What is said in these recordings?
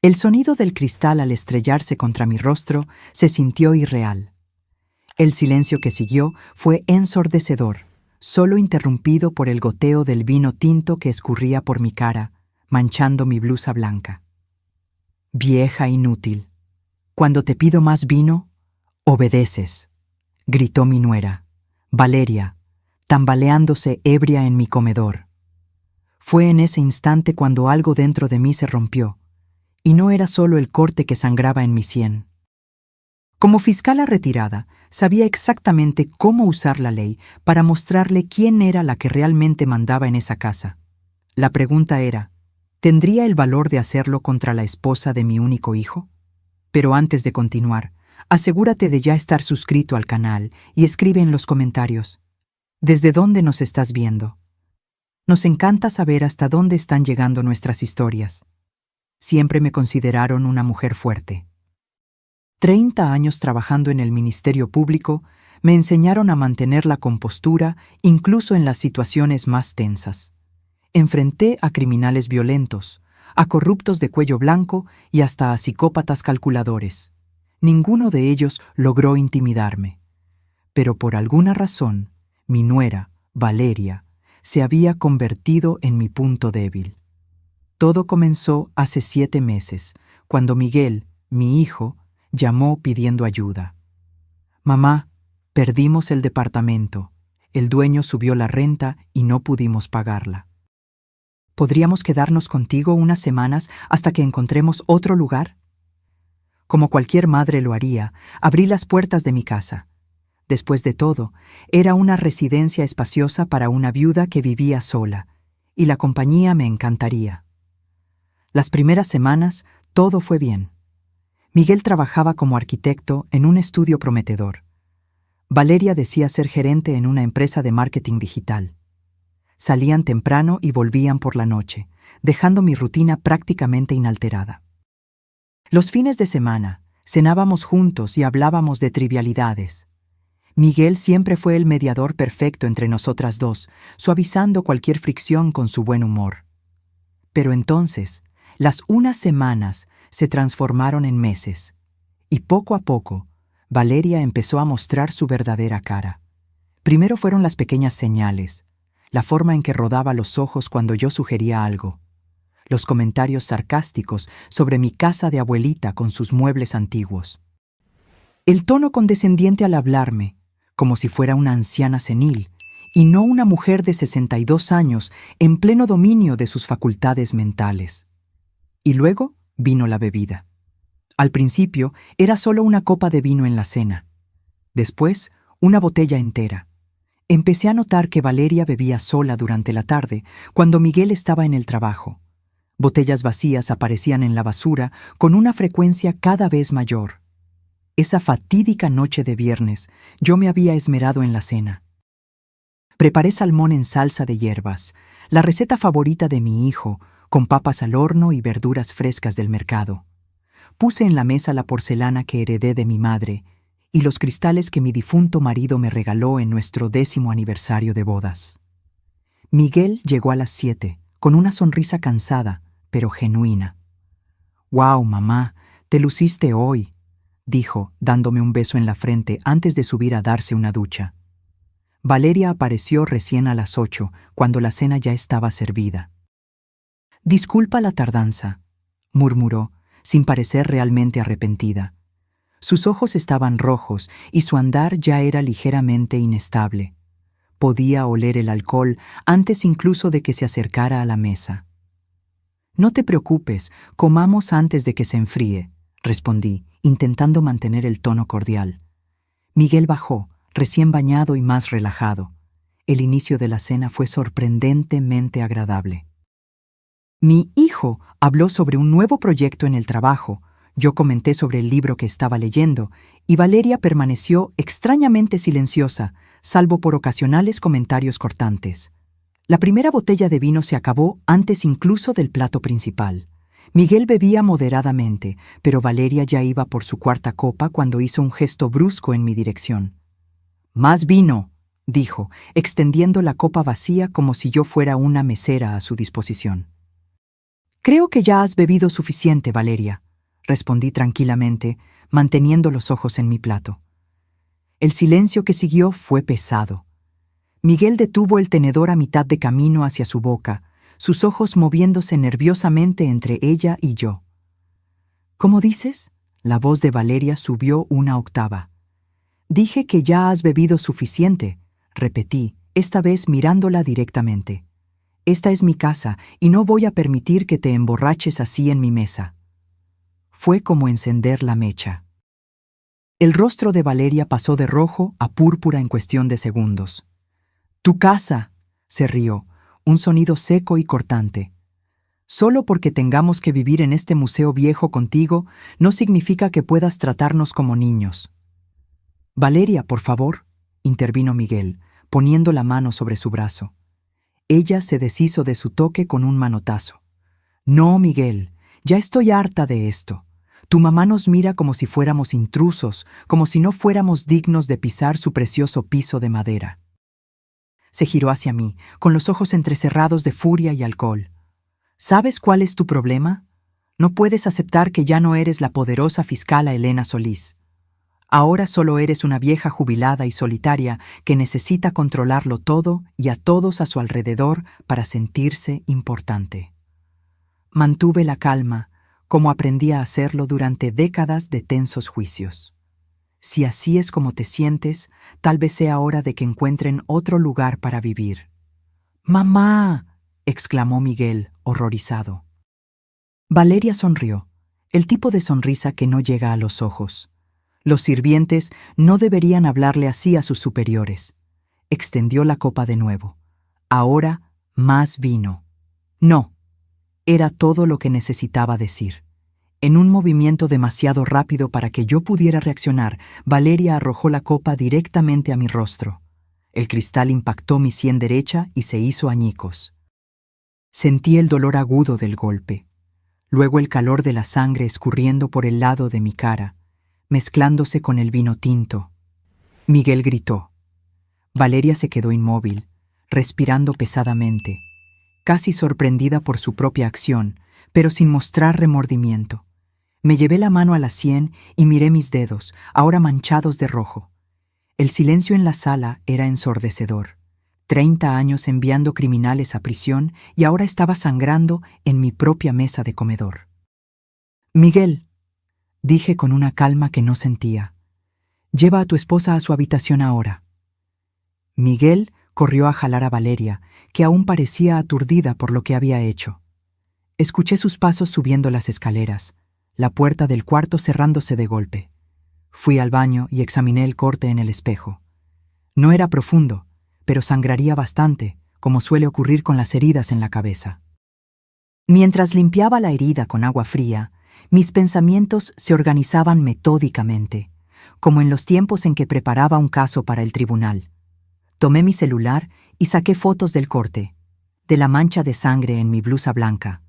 El sonido del cristal al estrellarse contra mi rostro se sintió irreal. El silencio que siguió fue ensordecedor, solo interrumpido por el goteo del vino tinto que escurría por mi cara, manchando mi blusa blanca. «Vieja inútil, cuando te pido más vino, obedeces», gritó mi nuera, Valeria, tambaleándose ebria en mi comedor. Fue en ese instante cuando algo dentro de mí se rompió, y no era solo el corte que sangraba en mi sien. Como fiscala retirada, sabía exactamente cómo usar la ley para mostrarle quién era la que realmente mandaba en esa casa. La pregunta era, ¿tendría el valor de hacerlo contra la esposa de mi único hijo? Pero antes de continuar, asegúrate de ya estar suscrito al canal y escribe en los comentarios, ¿desde dónde nos estás viendo? Nos encanta saber hasta dónde están llegando nuestras historias. Siempre me consideraron una mujer fuerte. 30 años trabajando en el Ministerio Público me enseñaron a mantener la compostura incluso en las situaciones más tensas. Enfrenté a criminales violentos, a corruptos de cuello blanco y hasta a psicópatas calculadores. Ninguno de ellos logró intimidarme. Pero por alguna razón, mi nuera, Valeria, se había convertido en mi punto débil. Todo comenzó hace 7 meses, cuando Miguel, mi hijo, llamó pidiendo ayuda. «Mamá, perdimos el departamento. El dueño subió la renta y no pudimos pagarla. ¿Podríamos quedarnos contigo unas semanas hasta que encontremos otro lugar?» Como cualquier madre lo haría, abrí las puertas de mi casa. Después de todo, era una residencia espaciosa para una viuda que vivía sola, y la compañía me encantaría. Las primeras semanas, todo fue bien. Miguel trabajaba como arquitecto en un estudio prometedor. Valeria decía ser gerente en una empresa de marketing digital. Salían temprano y volvían por la noche, dejando mi rutina prácticamente inalterada. Los fines de semana, cenábamos juntos y hablábamos de trivialidades. Miguel siempre fue el mediador perfecto entre nosotras dos, suavizando cualquier fricción con su buen humor. Pero entonces, las unas semanas se transformaron en meses, y poco a poco, Valeria empezó a mostrar su verdadera cara. Primero fueron las pequeñas señales, la forma en que rodaba los ojos cuando yo sugería algo, los comentarios sarcásticos sobre mi casa de abuelita con sus muebles antiguos, el tono condescendiente al hablarme, como si fuera una anciana senil, y no una mujer de 62 años en pleno dominio de sus facultades mentales. Y luego vino la bebida. Al principio era solo una copa de vino en la cena. Después, una botella entera. Empecé a notar que Valeria bebía sola durante la tarde, cuando Miguel estaba en el trabajo. Botellas vacías aparecían en la basura con una frecuencia cada vez mayor. Esa fatídica noche de viernes, yo me había esmerado en la cena. Preparé salmón en salsa de hierbas, la receta favorita de mi hijo, con papas al horno y verduras frescas del mercado. Puse en la mesa la porcelana que heredé de mi madre y los cristales que mi difunto marido me regaló en nuestro 10º aniversario de bodas. Miguel llegó a las 7, con una sonrisa cansada, pero genuina. «¡Wow, mamá! Te luciste hoy», dijo, dándome un beso en la frente antes de subir a darse una ducha. Valeria apareció recién a las 8, cuando la cena ya estaba servida. «Disculpa la tardanza», murmuró, sin parecer realmente arrepentida. Sus ojos estaban rojos y su andar ya era ligeramente inestable. Podía oler el alcohol antes incluso de que se acercara a la mesa. «No te preocupes, comamos antes de que se enfríe», respondí, intentando mantener el tono cordial. Miguel bajó, recién bañado y más relajado. El inicio de la cena fue sorprendentemente agradable. Mi hijo habló sobre un nuevo proyecto en el trabajo, yo comenté sobre el libro que estaba leyendo, y Valeria permaneció extrañamente silenciosa, salvo por ocasionales comentarios cortantes. La primera botella de vino se acabó antes incluso del plato principal. Miguel bebía moderadamente, pero Valeria ya iba por su 4ª copa cuando hizo un gesto brusco en mi dirección. «¡Más vino!», dijo, extendiendo la copa vacía como si yo fuera una mesera a su disposición. Creo que ya has bebido suficiente, Valeria, respondí tranquilamente, manteniendo los ojos en mi plato. El silencio que siguió fue pesado. Miguel detuvo el tenedor a mitad de camino hacia su boca, sus ojos moviéndose nerviosamente entre ella y yo. ¿Cómo dices? La voz de Valeria subió una octava. Dije que ya has bebido suficiente, repetí, esta vez mirándola directamente. Esta es mi casa y no voy a permitir que te emborraches así en mi mesa. Fue como encender la mecha. El rostro de Valeria pasó de rojo a púrpura en cuestión de segundos. «Tu casa», se rió, un sonido seco y cortante. «Solo porque tengamos que vivir en este museo viejo contigo, no significa que puedas tratarnos como niños». «Valeria, por favor», intervino Miguel, poniendo la mano sobre su brazo. Ella se deshizo de su toque con un manotazo. «No, Miguel, ya estoy harta de esto. Tu mamá nos mira como si fuéramos intrusos, como si no fuéramos dignos de pisar su precioso piso de madera». Se giró hacia mí, con los ojos entrecerrados de furia y alcohol. ¿Sabes cuál es tu problema? No puedes aceptar que ya no eres la poderosa fiscala Elena Solís. Ahora solo eres una vieja jubilada y solitaria que necesita controlarlo todo y a todos a su alrededor para sentirse importante. Mantuve la calma, como aprendí a hacerlo durante décadas de tensos juicios. Si así es como te sientes, tal vez sea hora de que encuentren otro lugar para vivir. «¡Mamá!», exclamó Miguel, horrorizado. Valeria sonrió, el tipo de sonrisa que no llega a los ojos. Los sirvientes no deberían hablarle así a sus superiores. Extendió la copa de nuevo. Ahora, más vino. No, era todo lo que necesitaba decir. En un movimiento demasiado rápido para que yo pudiera reaccionar, Valeria arrojó la copa directamente a mi rostro. El cristal impactó mi sien derecha y se hizo añicos. Sentí el dolor agudo del golpe, luego el calor de la sangre escurriendo por el lado de mi cara, mezclándose con el vino tinto. Miguel gritó. Valeria se quedó inmóvil, respirando pesadamente, casi sorprendida por su propia acción, pero sin mostrar remordimiento. Me llevé la mano a la sien y miré mis dedos, ahora manchados de rojo. El silencio en la sala era ensordecedor. 30 años enviando criminales a prisión y ahora estaba sangrando en mi propia mesa de comedor. «Miguel», dije con una calma que no sentía, «lleva a tu esposa a su habitación ahora». Miguel corrió a jalar a Valeria, que aún parecía aturdida por lo que había hecho. Escuché sus pasos subiendo las escaleras, la puerta del cuarto cerrándose de golpe. Fui al baño y examiné el corte en el espejo. No era profundo, pero sangraría bastante, como suele ocurrir con las heridas en la cabeza. Mientras limpiaba la herida con agua fría, mis pensamientos se organizaban metódicamente, como en los tiempos en que preparaba un caso para el tribunal. Tomé mi celular y saqué fotos del corte, de la mancha de sangre en mi blusa blanca,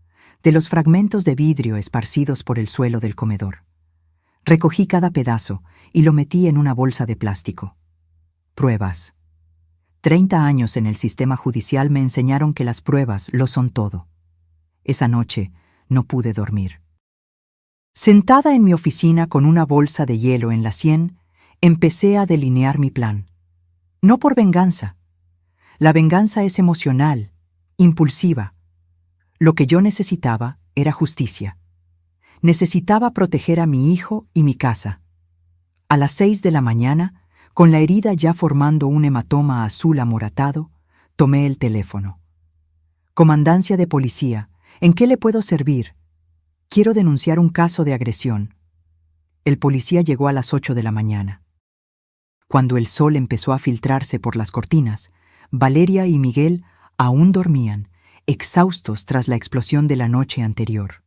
de los fragmentos de vidrio esparcidos por el suelo del comedor. Recogí cada pedazo y lo metí en una bolsa de plástico. Pruebas. 30 años en el sistema judicial me enseñaron que las pruebas lo son todo. Esa noche no pude dormir. Sentada en mi oficina con una bolsa de hielo en la sien, empecé a delinear mi plan. No por venganza. La venganza es emocional, impulsiva. Lo que yo necesitaba era justicia. Necesitaba proteger a mi hijo y mi casa. A las 6 de la mañana, con la herida ya formando un hematoma azul amoratado, tomé el teléfono. «Comandancia de policía, ¿en qué le puedo servir? Quiero denunciar un caso de agresión». El policía llegó a las 8 de la mañana. Cuando el sol empezó a filtrarse por las cortinas, Valeria y Miguel aún dormían, exhaustos tras la explosión de la noche anterior.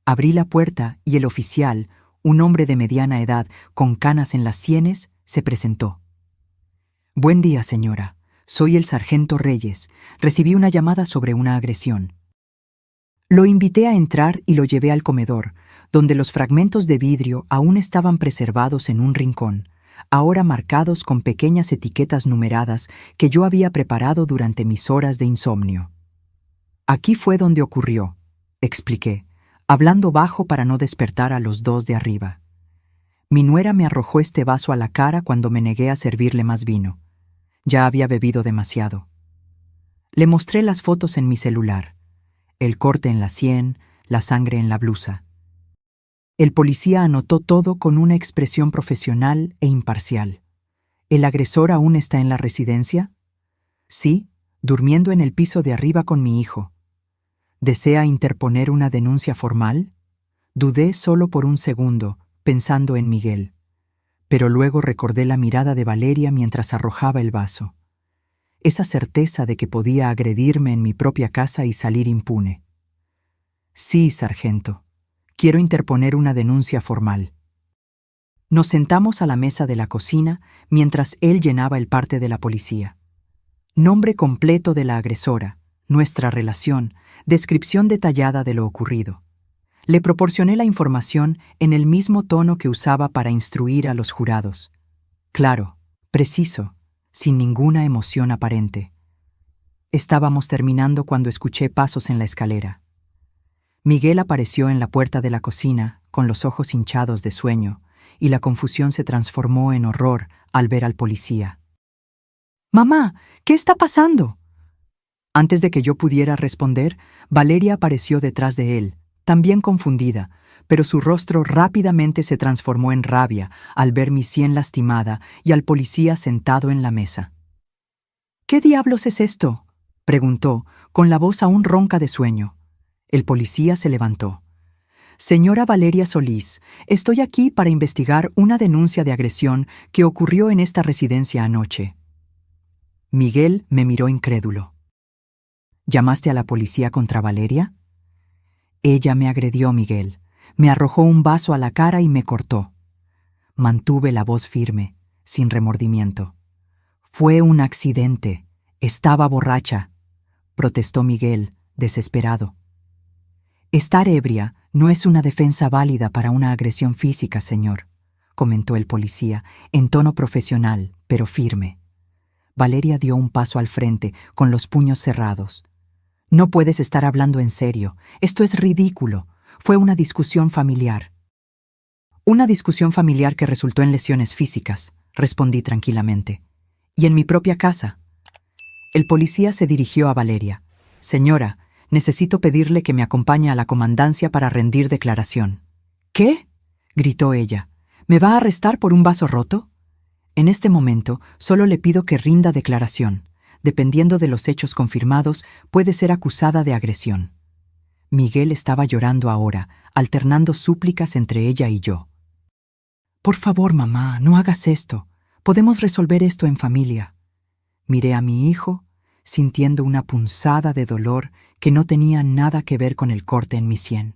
Abrí la puerta y el oficial, un hombre de mediana edad con canas en las sienes, se presentó. «Buen día, señora. Soy el sargento Reyes. Recibí una llamada sobre una agresión». Lo invité a entrar y lo llevé al comedor, donde los fragmentos de vidrio aún estaban preservados en un rincón, ahora marcados con pequeñas etiquetas numeradas que yo había preparado durante mis horas de insomnio. «Aquí fue donde ocurrió», expliqué, hablando bajo para no despertar a los dos de arriba. Mi nuera me arrojó este vaso a la cara cuando me negué a servirle más vino. Ya había bebido demasiado. Le mostré las fotos en mi celular, el corte en la sien, la sangre en la blusa. El policía anotó todo con una expresión profesional e imparcial. ¿El agresor aún está en la residencia? Sí, durmiendo en el piso de arriba con mi hijo. ¿Desea interponer una denuncia formal? Dudé solo por un segundo, pensando en Miguel. Pero luego recordé la mirada de Valeria mientras arrojaba el vaso. Esa certeza de que podía agredirme en mi propia casa y salir impune. Sí, sargento. Quiero interponer una denuncia formal. Nos sentamos a la mesa de la cocina mientras él llenaba el parte de la policía. Nombre completo de la agresora, nuestra relación, descripción detallada de lo ocurrido. Le proporcioné la información en el mismo tono que usaba para instruir a los jurados. Claro, preciso, sin ninguna emoción aparente. Estábamos terminando cuando escuché pasos en la escalera. Miguel apareció en la puerta de la cocina, con los ojos hinchados de sueño, y la confusión se transformó en horror al ver al policía. «Mamá, ¿qué está pasando?». Antes de que yo pudiera responder, Valeria apareció detrás de él, también confundida, pero su rostro rápidamente se transformó en rabia al ver mi sien lastimada y al policía sentado en la mesa. «¿Qué diablos es esto?», preguntó, con la voz aún ronca de sueño. El policía se levantó. «Señora Valeria Solís, estoy aquí para investigar una denuncia de agresión que ocurrió en esta residencia anoche». Miguel me miró incrédulo. «¿Llamaste a la policía contra Valeria?». «Ella me agredió, Miguel. Me arrojó un vaso a la cara y me cortó». Mantuve la voz firme, sin remordimiento. «Fue un accidente. Estaba borracha», protestó Miguel, desesperado. «Estar ebria no es una defensa válida para una agresión física, señor», comentó el policía, en tono profesional, pero firme. Valeria dio un paso al frente, con los puños cerrados. «No puedes estar hablando en serio. Esto es ridículo. Fue una discusión familiar». «Una discusión familiar que resultó en lesiones físicas», respondí tranquilamente. «Y en mi propia casa». El policía se dirigió a Valeria. «Señora, necesito pedirle que me acompañe a la comandancia para rendir declaración». «¿Qué?», gritó ella. «¿Me va a arrestar por un vaso roto?». «En este momento, solo le pido que rinda declaración. Dependiendo de los hechos confirmados, puede ser acusada de agresión». Miguel estaba llorando ahora, alternando súplicas entre ella y yo. «Por favor, mamá, no hagas esto. Podemos resolver esto en familia». Miré a mi hijo, sintiendo una punzada de dolor que no tenía nada que ver con el corte en mi sien.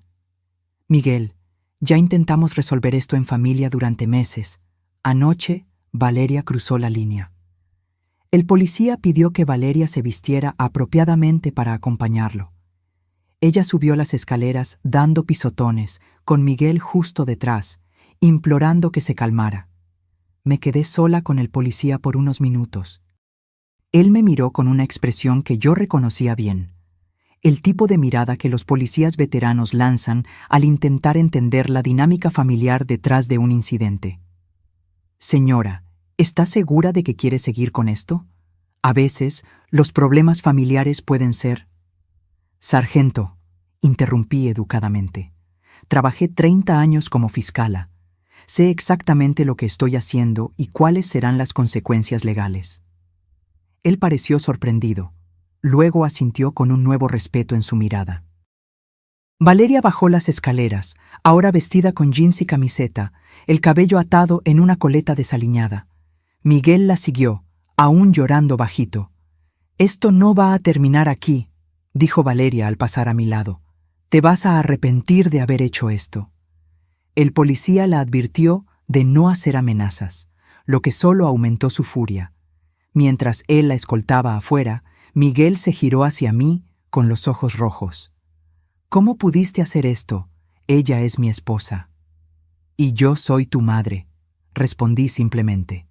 «Miguel, ya intentamos resolver esto en familia durante meses. Anoche, Valeria cruzó la línea». El policía pidió que Valeria se vistiera apropiadamente para acompañarlo. Ella subió las escaleras dando pisotones, con Miguel justo detrás, implorando que se calmara. Me quedé sola con el policía por unos minutos. Él me miró con una expresión que yo reconocía bien. El tipo de mirada que los policías veteranos lanzan al intentar entender la dinámica familiar detrás de un incidente. «Señora, ¿está segura de que quiere seguir con esto? A veces, los problemas familiares pueden ser...». «Sargento», interrumpí educadamente. «Trabajé 30 años como fiscala. Sé exactamente lo que estoy haciendo y cuáles serán las consecuencias legales». Él pareció sorprendido. Luego asintió con un nuevo respeto en su mirada. Valeria bajó las escaleras, ahora vestida con jeans y camiseta, el cabello atado en una coleta desaliñada. Miguel la siguió, aún llorando bajito. «Esto no va a terminar aquí», dijo Valeria al pasar a mi lado. «Te vas a arrepentir de haber hecho esto». El policía la advirtió de no hacer amenazas, lo que solo aumentó su furia. Mientras él la escoltaba afuera, Miguel se giró hacia mí con los ojos rojos. «¿Cómo pudiste hacer esto? Ella es mi esposa». «Y yo soy tu madre», respondí simplemente.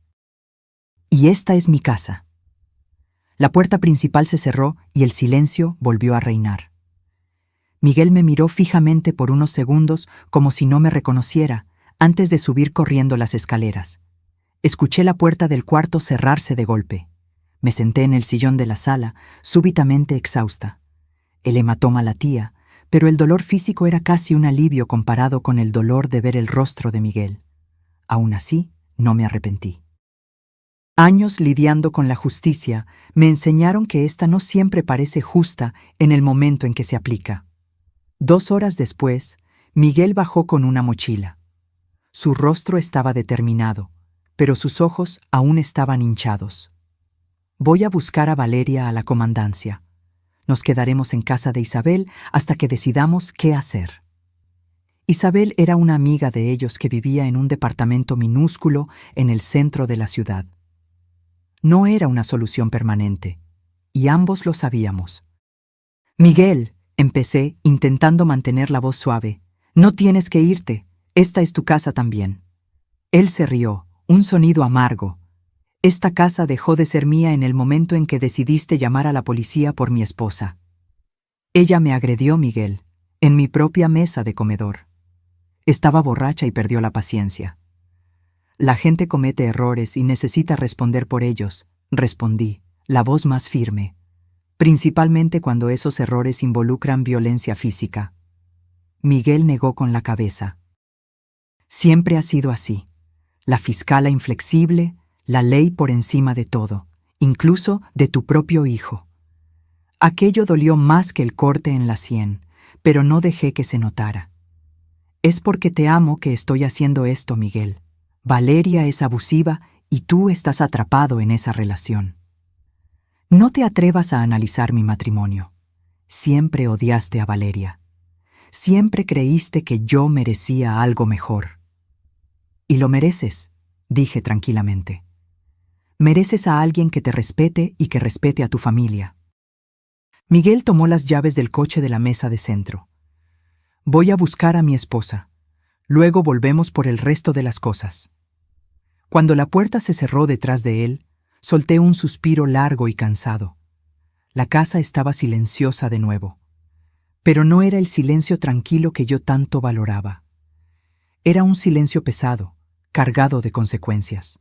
«Y esta es mi casa». La puerta principal se cerró y el silencio volvió a reinar. Miguel me miró fijamente por unos segundos como si no me reconociera, antes de subir corriendo las escaleras. Escuché la puerta del cuarto cerrarse de golpe. Me senté en el sillón de la sala, súbitamente exhausta. El hematoma latía, pero el dolor físico era casi un alivio comparado con el dolor de ver el rostro de Miguel. Aún así, no me arrepentí. Años lidiando con la justicia me enseñaron que ésta no siempre parece justa en el momento en que se aplica. 2 horas después, Miguel bajó con una mochila. Su rostro estaba determinado, pero sus ojos aún estaban hinchados. Voy a buscar a Valeria a la comandancia. Nos quedaremos en casa de Isabel hasta que decidamos qué hacer. Isabel era una amiga de ellos que vivía en un departamento minúsculo en el centro de la ciudad. No era una solución permanente, y ambos lo sabíamos. Miguel, empecé, intentando mantener la voz suave, no tienes que irte, esta es tu casa también. Él se rió, un sonido amargo. Esta casa dejó de ser mía en el momento en que decidiste llamar a la policía por mi esposa. Ella me agredió, Miguel, en mi propia mesa de comedor. Estaba borracha y perdió la paciencia. La gente comete errores y necesita responder por ellos, respondí, la voz más firme, principalmente cuando esos errores involucran violencia física. Miguel negó con la cabeza. Siempre ha sido así. La fiscala inflexible, la ley por encima de todo, incluso de tu propio hijo. Aquello dolió más que el corte en la sien, pero no dejé que se notara. Es porque te amo que estoy haciendo esto, Miguel. Valeria es abusiva y tú estás atrapado en esa relación. No te atrevas a analizar mi matrimonio. Siempre odiaste a Valeria. Siempre creíste que yo merecía algo mejor. Y lo mereces, dije tranquilamente. Mereces a alguien que te respete y que respete a tu familia. Miguel tomó las llaves del coche de la mesa de centro. Voy a buscar a mi esposa. Luego volvemos por el resto de las cosas. Cuando la puerta se cerró detrás de él, solté un suspiro largo y cansado. La casa estaba silenciosa de nuevo. Pero no era el silencio tranquilo que yo tanto valoraba. Era un silencio pesado, cargado de consecuencias.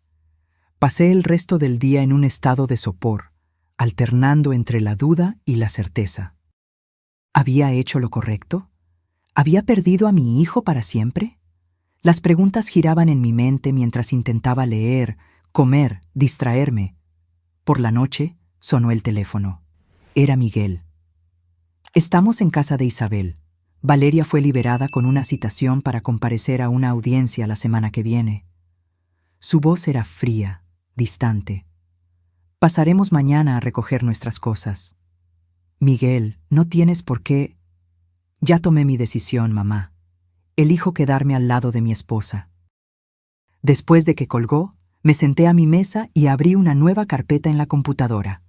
Pasé el resto del día en un estado de sopor, alternando entre la duda y la certeza. ¿Había hecho lo correcto? ¿Había perdido a mi hijo para siempre? Las preguntas giraban en mi mente mientras intentaba leer, comer, distraerme. Por la noche sonó el teléfono. Era Miguel. Estamos en casa de Isabel. Valeria fue liberada con una citación para comparecer a una audiencia la semana que viene. Su voz era fría, distante. Pasaremos mañana a recoger nuestras cosas. Miguel, no tienes por qué. Ya tomé mi decisión, mamá. Elijo quedarme al lado de mi esposa. Después de que colgó, me senté a mi mesa y abrí una nueva carpeta en la computadora.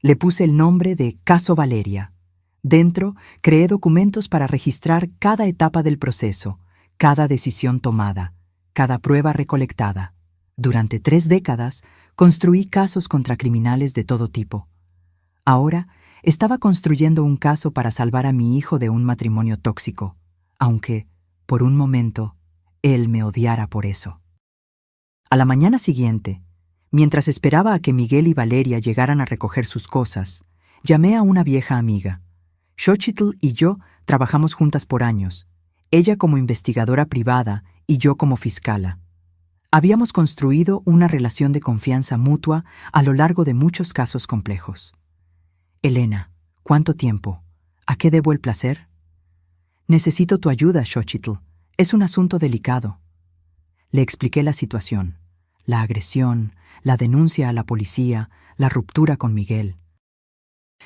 Le puse el nombre de Caso Valeria. Dentro, creé documentos para registrar cada etapa del proceso, cada decisión tomada, cada prueba recolectada. Durante 3 décadas, construí casos contra criminales de todo tipo. Ahora, estaba construyendo un caso para salvar a mi hijo de un matrimonio tóxico, aunque, por un momento, él me odiara por eso. A la mañana siguiente, mientras esperaba a que Miguel y Valeria llegaran a recoger sus cosas, llamé a una vieja amiga. Xochitl y yo trabajamos juntas por años, ella como investigadora privada y yo como fiscala. Habíamos construido una relación de confianza mutua a lo largo de muchos casos complejos. Elena, ¿cuánto tiempo? ¿A qué debo el placer? Necesito tu ayuda, Xochitl. Es un asunto delicado. Le expliqué la situación, la agresión, la denuncia a la policía, la ruptura con Miguel.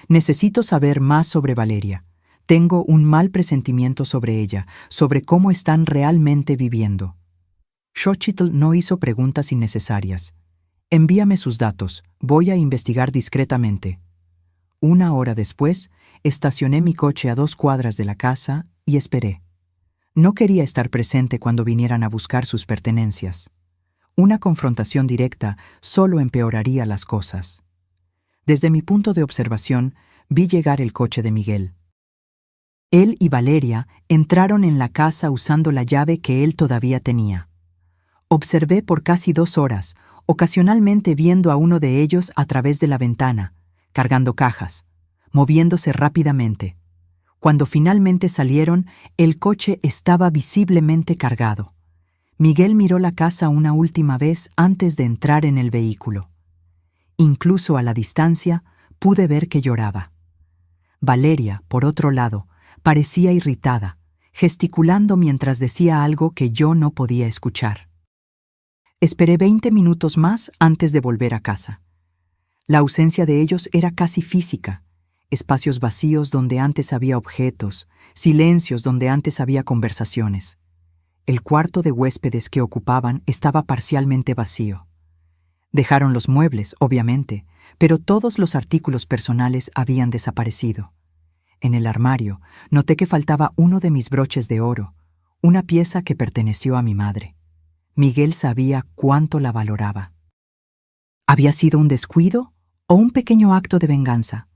Necesito saber más sobre Valeria. Tengo un mal presentimiento sobre ella, sobre cómo están realmente viviendo. Xochitl no hizo preguntas innecesarias. Envíame sus datos, voy a investigar discretamente. 1 hora después, estacioné mi coche a 2 cuadras de la casa y esperé. No quería estar presente cuando vinieran a buscar sus pertenencias. Una confrontación directa solo empeoraría las cosas. Desde mi punto de observación, vi llegar el coche de Miguel. Él y Valeria entraron en la casa usando la llave que él todavía tenía. Observé por casi 2 horas, ocasionalmente viendo a uno de ellos a través de la ventana, cargando cajas, moviéndose rápidamente. Cuando finalmente salieron, el coche estaba visiblemente cargado. Miguel miró la casa una última vez antes de entrar en el vehículo. Incluso a la distancia, pude ver que lloraba. Valeria, por otro lado, parecía irritada, gesticulando mientras decía algo que yo no podía escuchar. Esperé 20 minutos más antes de volver a casa. La ausencia de ellos era casi física. Espacios vacíos donde antes había objetos, silencios donde antes había conversaciones. El cuarto de huéspedes que ocupaban estaba parcialmente vacío. Dejaron los muebles, obviamente, pero todos los artículos personales habían desaparecido. En el armario, noté que faltaba uno de mis broches de oro, una pieza que perteneció a mi madre. Miguel sabía cuánto la valoraba. ¿Había sido un descuido o un pequeño acto de venganza?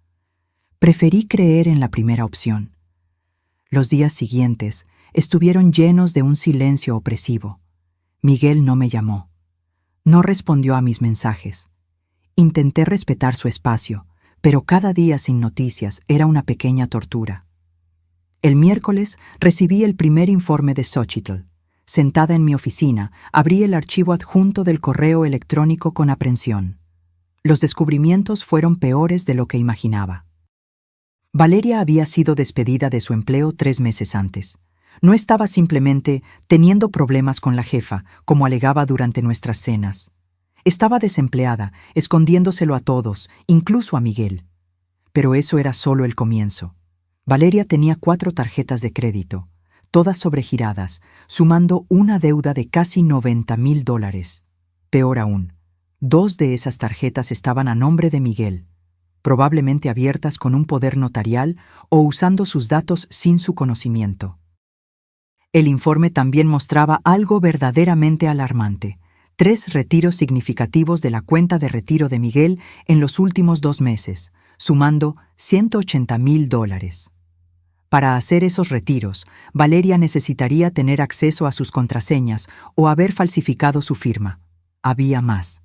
Preferí creer en la primera opción. Los días siguientes estuvieron llenos de un silencio opresivo. Miguel no me llamó. No respondió a mis mensajes. Intenté respetar su espacio, pero cada día sin noticias era una pequeña tortura. El miércoles recibí el primer informe de Xochitl. Sentada en mi oficina, abrí el archivo adjunto del correo electrónico con aprensión. Los descubrimientos fueron peores de lo que imaginaba. Valeria había sido despedida de su empleo 3 meses antes. No estaba simplemente teniendo problemas con la jefa, como alegaba durante nuestras cenas. Estaba desempleada, escondiéndoselo a todos, incluso a Miguel. Pero eso era solo el comienzo. Valeria tenía 4 tarjetas de crédito, todas sobregiradas, sumando una deuda de casi $90,000. Peor aún, 2 de esas tarjetas estaban a nombre de Miguel, probablemente abiertas con un poder notarial o usando sus datos sin su conocimiento. El informe también mostraba algo verdaderamente alarmante: 3 retiros significativos de la cuenta de retiro de Miguel en los últimos 2 meses, sumando $180,000. Para hacer esos retiros, Valeria necesitaría tener acceso a sus contraseñas o haber falsificado su firma. Había más.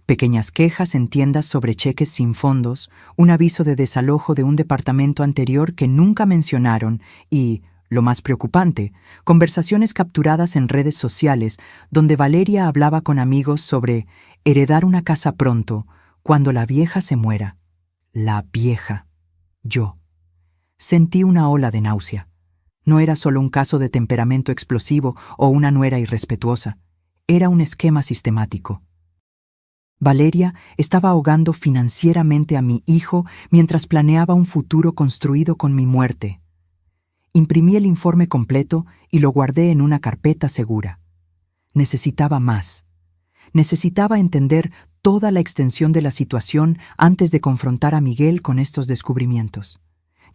Pequeñas quejas en tiendas sobre cheques sin fondos, un aviso de desalojo de un departamento anterior que nunca mencionaron y, lo más preocupante, conversaciones capturadas en redes sociales donde Valeria hablaba con amigos sobre heredar una casa pronto, cuando la vieja se muera. La vieja. Yo. Sentí una ola de náusea. No era solo un caso de temperamento explosivo o una nuera irrespetuosa. Era un esquema sistemático. Valeria estaba ahogando financieramente a mi hijo mientras planeaba un futuro construido con mi muerte. Imprimí el informe completo y lo guardé en una carpeta segura. Necesitaba más. Necesitaba entender toda la extensión de la situación antes de confrontar a Miguel con estos descubrimientos.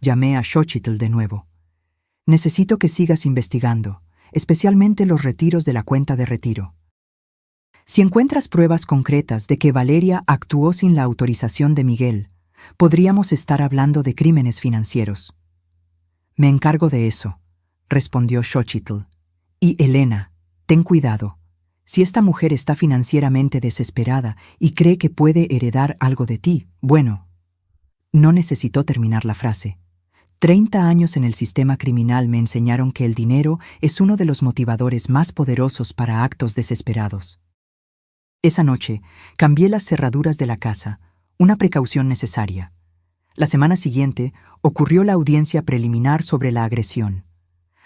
Llamé a Xochitl de nuevo. Necesito que sigas investigando, especialmente los retiros de la cuenta de retiro. Si encuentras pruebas concretas de que Valeria actuó sin la autorización de Miguel, podríamos estar hablando de crímenes financieros. Me encargo de eso, respondió Xochitl. Y Elena, ten cuidado. Si esta mujer está financieramente desesperada y cree que puede heredar algo de ti, bueno. No necesitó terminar la frase. 30 años en el sistema criminal me enseñaron que el dinero es uno de los motivadores más poderosos para actos desesperados. Esa noche, cambié las cerraduras de la casa, una precaución necesaria. La semana siguiente, ocurrió la audiencia preliminar sobre la agresión.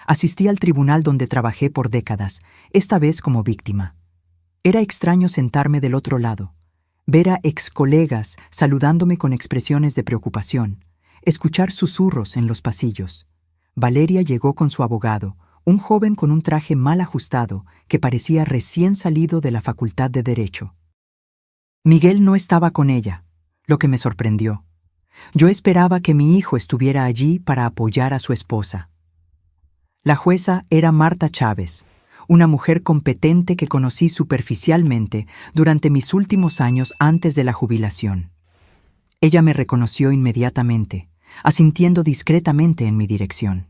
Asistí al tribunal donde trabajé por décadas, esta vez como víctima. Era extraño sentarme del otro lado, ver a excolegas saludándome con expresiones de preocupación, escuchar susurros en los pasillos. Valeria llegó con su abogado, un joven con un traje mal ajustado que parecía recién salido de la Facultad de Derecho. Miguel no estaba con ella, lo que me sorprendió. Yo esperaba que mi hijo estuviera allí para apoyar a su esposa. La jueza era Marta Chávez, una mujer competente que conocí superficialmente durante mis últimos años antes de la jubilación. Ella me reconoció inmediatamente, asintiendo discretamente en mi dirección.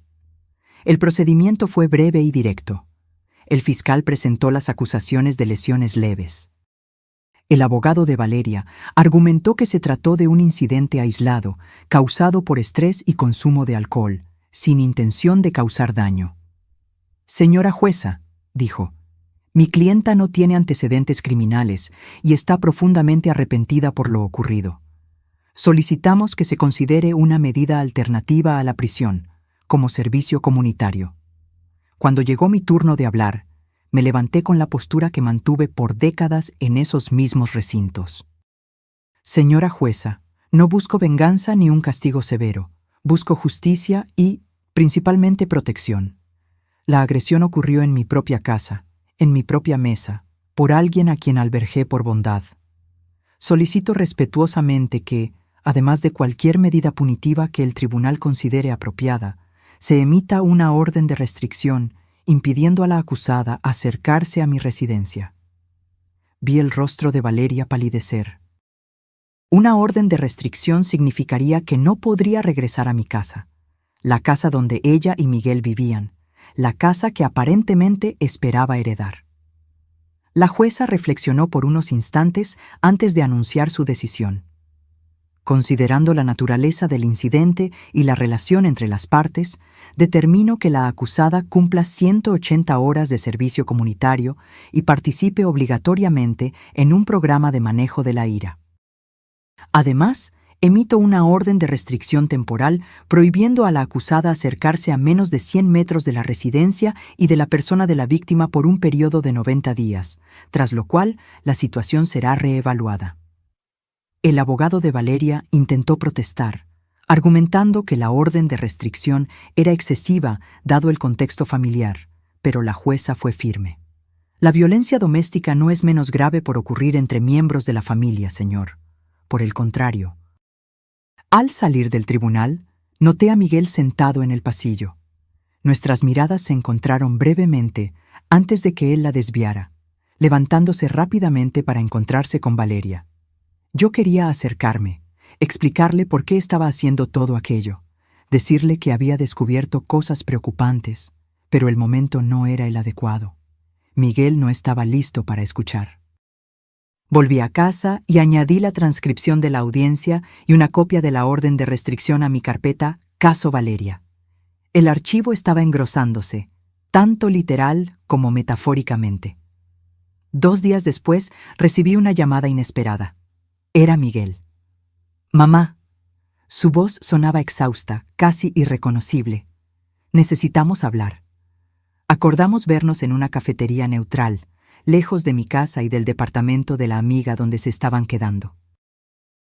El procedimiento fue breve y directo. El fiscal presentó las acusaciones de lesiones leves. El abogado de Valeria argumentó que se trató de un incidente aislado, causado por estrés y consumo de alcohol, sin intención de causar daño. Señora jueza, dijo, mi clienta no tiene antecedentes criminales y está profundamente arrepentida por lo ocurrido. Solicitamos que se considere una medida alternativa a la prisión, como servicio comunitario. Cuando llegó mi turno de hablar, me levanté con la postura que mantuve por décadas en esos mismos recintos. Señora jueza, no busco venganza ni un castigo severo. Busco justicia y, principalmente, protección. La agresión ocurrió en mi propia casa, en mi propia mesa, por alguien a quien albergué por bondad. Solicito respetuosamente que, además de cualquier medida punitiva que el tribunal considere apropiada, se emita una orden de restricción impidiendo a la acusada acercarse a mi residencia. Vi el rostro de Valeria palidecer. Una orden de restricción significaría que no podría regresar a mi casa, la casa donde ella y Miguel vivían, la casa que aparentemente esperaba heredar. La jueza reflexionó por unos instantes antes de anunciar su decisión. Considerando la naturaleza del incidente y la relación entre las partes, determino que la acusada cumpla 180 horas de servicio comunitario y participe obligatoriamente en un programa de manejo de la ira. Además, emito una orden de restricción temporal prohibiendo a la acusada acercarse a menos de 100 metros de la residencia y de la persona de la víctima por un periodo de 90 días, tras lo cual la situación será reevaluada. El abogado de Valeria intentó protestar, argumentando que la orden de restricción era excesiva dado el contexto familiar, pero la jueza fue firme. La violencia doméstica no es menos grave por ocurrir entre miembros de la familia, señor. Por el contrario. Al salir del tribunal, noté a Miguel sentado en el pasillo. Nuestras miradas se encontraron brevemente antes de que él la desviara, levantándose rápidamente para encontrarse con Valeria. Yo quería acercarme, explicarle por qué estaba haciendo todo aquello, decirle que había descubierto cosas preocupantes, pero el momento no era el adecuado. Miguel no estaba listo para escuchar. Volví a casa y añadí la transcripción de la audiencia y una copia de la orden de restricción a mi carpeta Caso Valeria. El archivo estaba engrosándose, tanto literal como metafóricamente. 2 días después recibí una llamada inesperada. Era Miguel. Mamá. Su voz sonaba exhausta, casi irreconocible. Necesitamos hablar. Acordamos vernos en una cafetería neutral, lejos de mi casa y del departamento de la amiga donde se estaban quedando.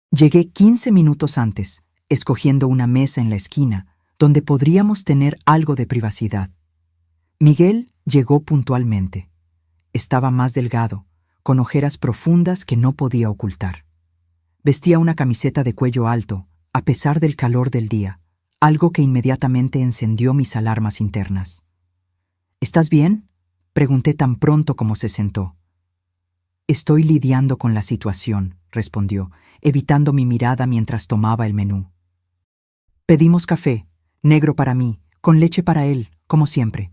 Llegué 15 minutos antes, escogiendo una mesa en la esquina, donde podríamos tener algo de privacidad. Miguel llegó puntualmente. Estaba más delgado, con ojeras profundas que no podía ocultar. Vestía una camiseta de cuello alto, a pesar del calor del día, algo que inmediatamente encendió mis alarmas internas. ¿Estás bien?, pregunté tan pronto como se sentó. Estoy lidiando con la situación, respondió, evitando mi mirada mientras tomaba el menú. Pedimos café, negro para mí, con leche para él, como siempre.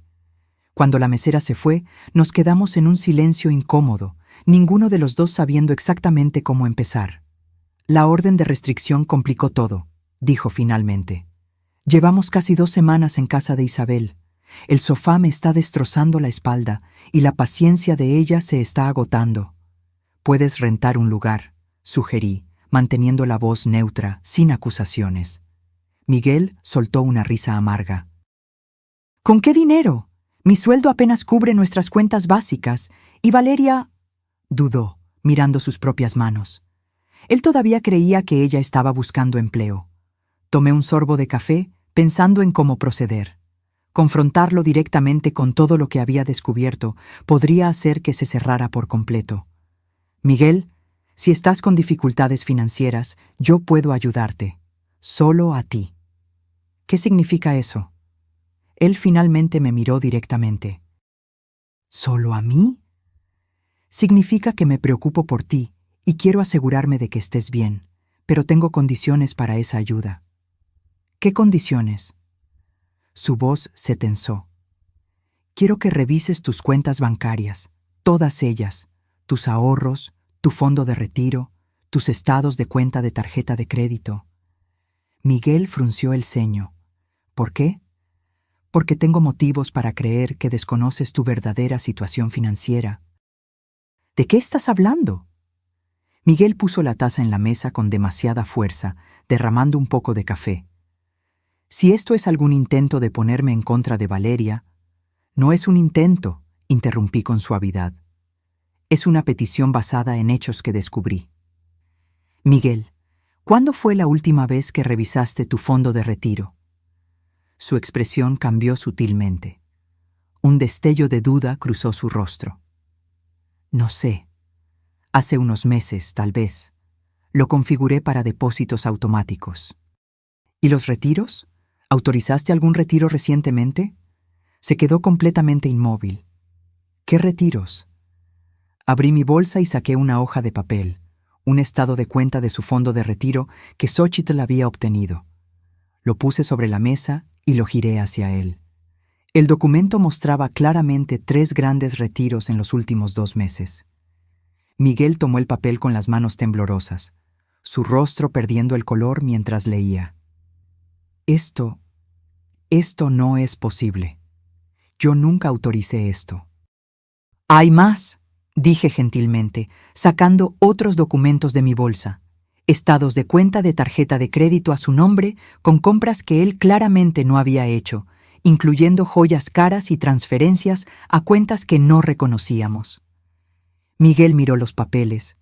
Cuando la mesera se fue, nos quedamos en un silencio incómodo, ninguno de los dos sabiendo exactamente cómo empezar. La orden de restricción complicó todo, dijo finalmente. Llevamos casi 2 semanas en casa de Isabel. El sofá me está destrozando la espalda y la paciencia de ella se está agotando. Puedes rentar un lugar, sugerí, manteniendo la voz neutra, sin acusaciones. Miguel soltó una risa amarga. ¿Con qué dinero? Mi sueldo apenas cubre nuestras cuentas básicas y Valeria... dudó, mirando sus propias manos. Él todavía creía que ella estaba buscando empleo. Tomé un sorbo de café, pensando en cómo proceder. Confrontarlo directamente con todo lo que había descubierto podría hacer que se cerrara por completo. Miguel, si estás con dificultades financieras, yo puedo ayudarte. Solo a ti. ¿Qué significa eso? Él finalmente me miró directamente. ¿Solo a mí? Significa que me preocupo por ti y quiero asegurarme de que estés bien, pero tengo condiciones para esa ayuda. ¿Qué condiciones? Su voz se tensó. Quiero que revises tus cuentas bancarias, todas ellas, tus ahorros, tu fondo de retiro, tus estados de cuenta de tarjeta de crédito. Miguel frunció el ceño. ¿Por qué? Porque tengo motivos para creer que desconoces tu verdadera situación financiera. ¿De qué estás hablando? Miguel puso la taza en la mesa con demasiada fuerza, derramando un poco de café. Si esto es algún intento de ponerme en contra de Valeria, no es un intento, interrumpí con suavidad. Es una petición basada en hechos que descubrí. Miguel, ¿cuándo fue la última vez que revisaste tu fondo de retiro? Su expresión cambió sutilmente. Un destello de duda cruzó su rostro. No sé. Hace unos meses, tal vez. Lo configuré para depósitos automáticos. ¿Y los retiros? ¿Autorizaste algún retiro recientemente? Se quedó completamente inmóvil. ¿Qué retiros? Abrí mi bolsa y saqué una hoja de papel, un estado de cuenta de su fondo de retiro que Xóchitl había obtenido. Lo puse sobre la mesa y lo giré hacia él. El documento mostraba claramente 3 grandes retiros en los últimos 2 meses. Miguel tomó el papel con las manos temblorosas, su rostro perdiendo el color mientras leía. Esto no es posible. Yo nunca autoricé esto. Hay más, dije gentilmente, sacando otros documentos de mi bolsa. Estados de cuenta de tarjeta de crédito a su nombre con compras que él claramente no había hecho, incluyendo joyas caras y transferencias a cuentas que no reconocíamos. Miguel miró los papeles,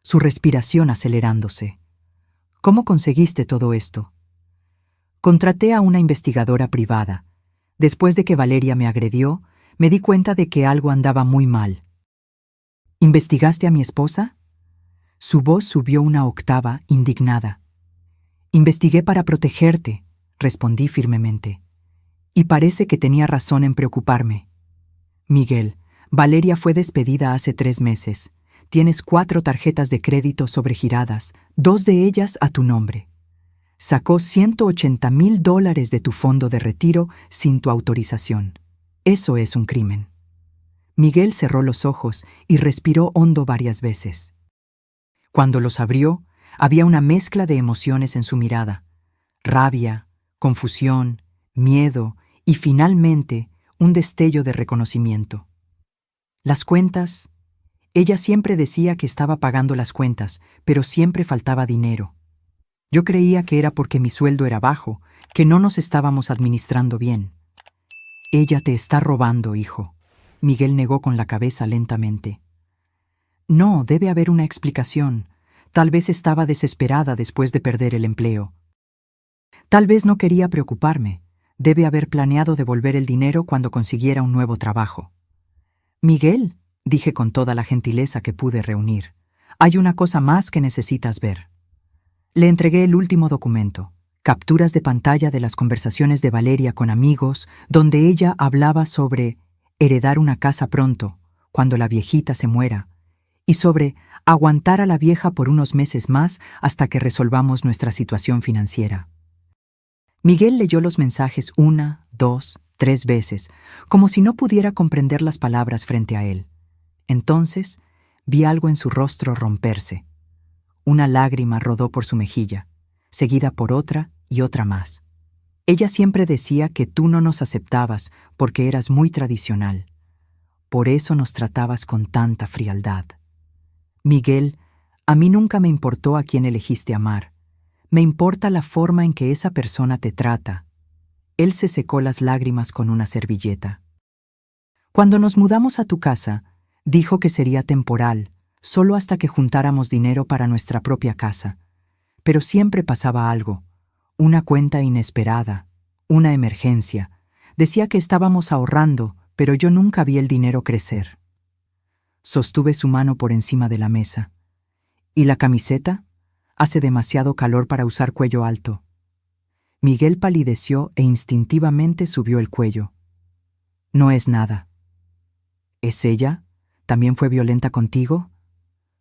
su respiración acelerándose. ¿Cómo conseguiste todo esto? Contraté a una investigadora privada. Después de que Valeria me agredió, me di cuenta de que algo andaba muy mal. ¿Investigaste a mi esposa? Su voz subió una octava, indignada. Investigué para protegerte, respondí firmemente. Y parece que tenía razón en preocuparme. Miguel, Valeria fue despedida hace 3 meses. Tienes 4 tarjetas de crédito sobregiradas, 2 de ellas a tu nombre. Sacó $180,000 de tu fondo de retiro sin tu autorización. Eso es un crimen. Miguel cerró los ojos y respiró hondo varias veces. Cuando los abrió, había una mezcla de emociones en su mirada: rabia, confusión, miedo y finalmente un destello de reconocimiento. Las cuentas. Ella siempre decía que estaba pagando las cuentas, pero siempre faltaba dinero. Yo creía que era porque mi sueldo era bajo, que no nos estábamos administrando bien. Ella te está robando, hijo. Miguel negó con la cabeza lentamente. No, debe haber una explicación. Tal vez estaba desesperada después de perder el empleo. Tal vez no quería preocuparme. Debe haber planeado devolver el dinero cuando consiguiera un nuevo trabajo. Miguel, dije con toda la gentileza que pude reunir, hay una cosa más que necesitas ver. Le entregué el último documento, capturas de pantalla de las conversaciones de Valeria con amigos, donde ella hablaba sobre heredar una casa pronto, cuando la viejita se muera, y sobre aguantar a la vieja por unos meses más hasta que resolvamos nuestra situación financiera. Miguel leyó los mensajes 1, 2, 3 veces, como si no pudiera comprender las palabras frente a él. Entonces, vi algo en su rostro romperse. Una lágrima rodó por su mejilla, seguida por otra y otra más. Ella siempre decía que tú no nos aceptabas porque eras muy tradicional. Por eso nos tratabas con tanta frialdad. Miguel, a mí nunca me importó a quién elegiste amar. Me importa la forma en que esa persona te trata. Él se secó las lágrimas con una servilleta. Cuando nos mudamos a tu casa, dijo que sería temporal, solo hasta que juntáramos dinero para nuestra propia casa. Pero siempre pasaba algo, una cuenta inesperada, una emergencia. Decía que estábamos ahorrando, pero yo nunca vi el dinero crecer. Sostuve su mano por encima de la mesa. ¿Y la camiseta? Hace demasiado calor para usar cuello alto. Miguel palideció e instintivamente subió el cuello. No es nada. ¿Es ella? ¿También fue violenta contigo?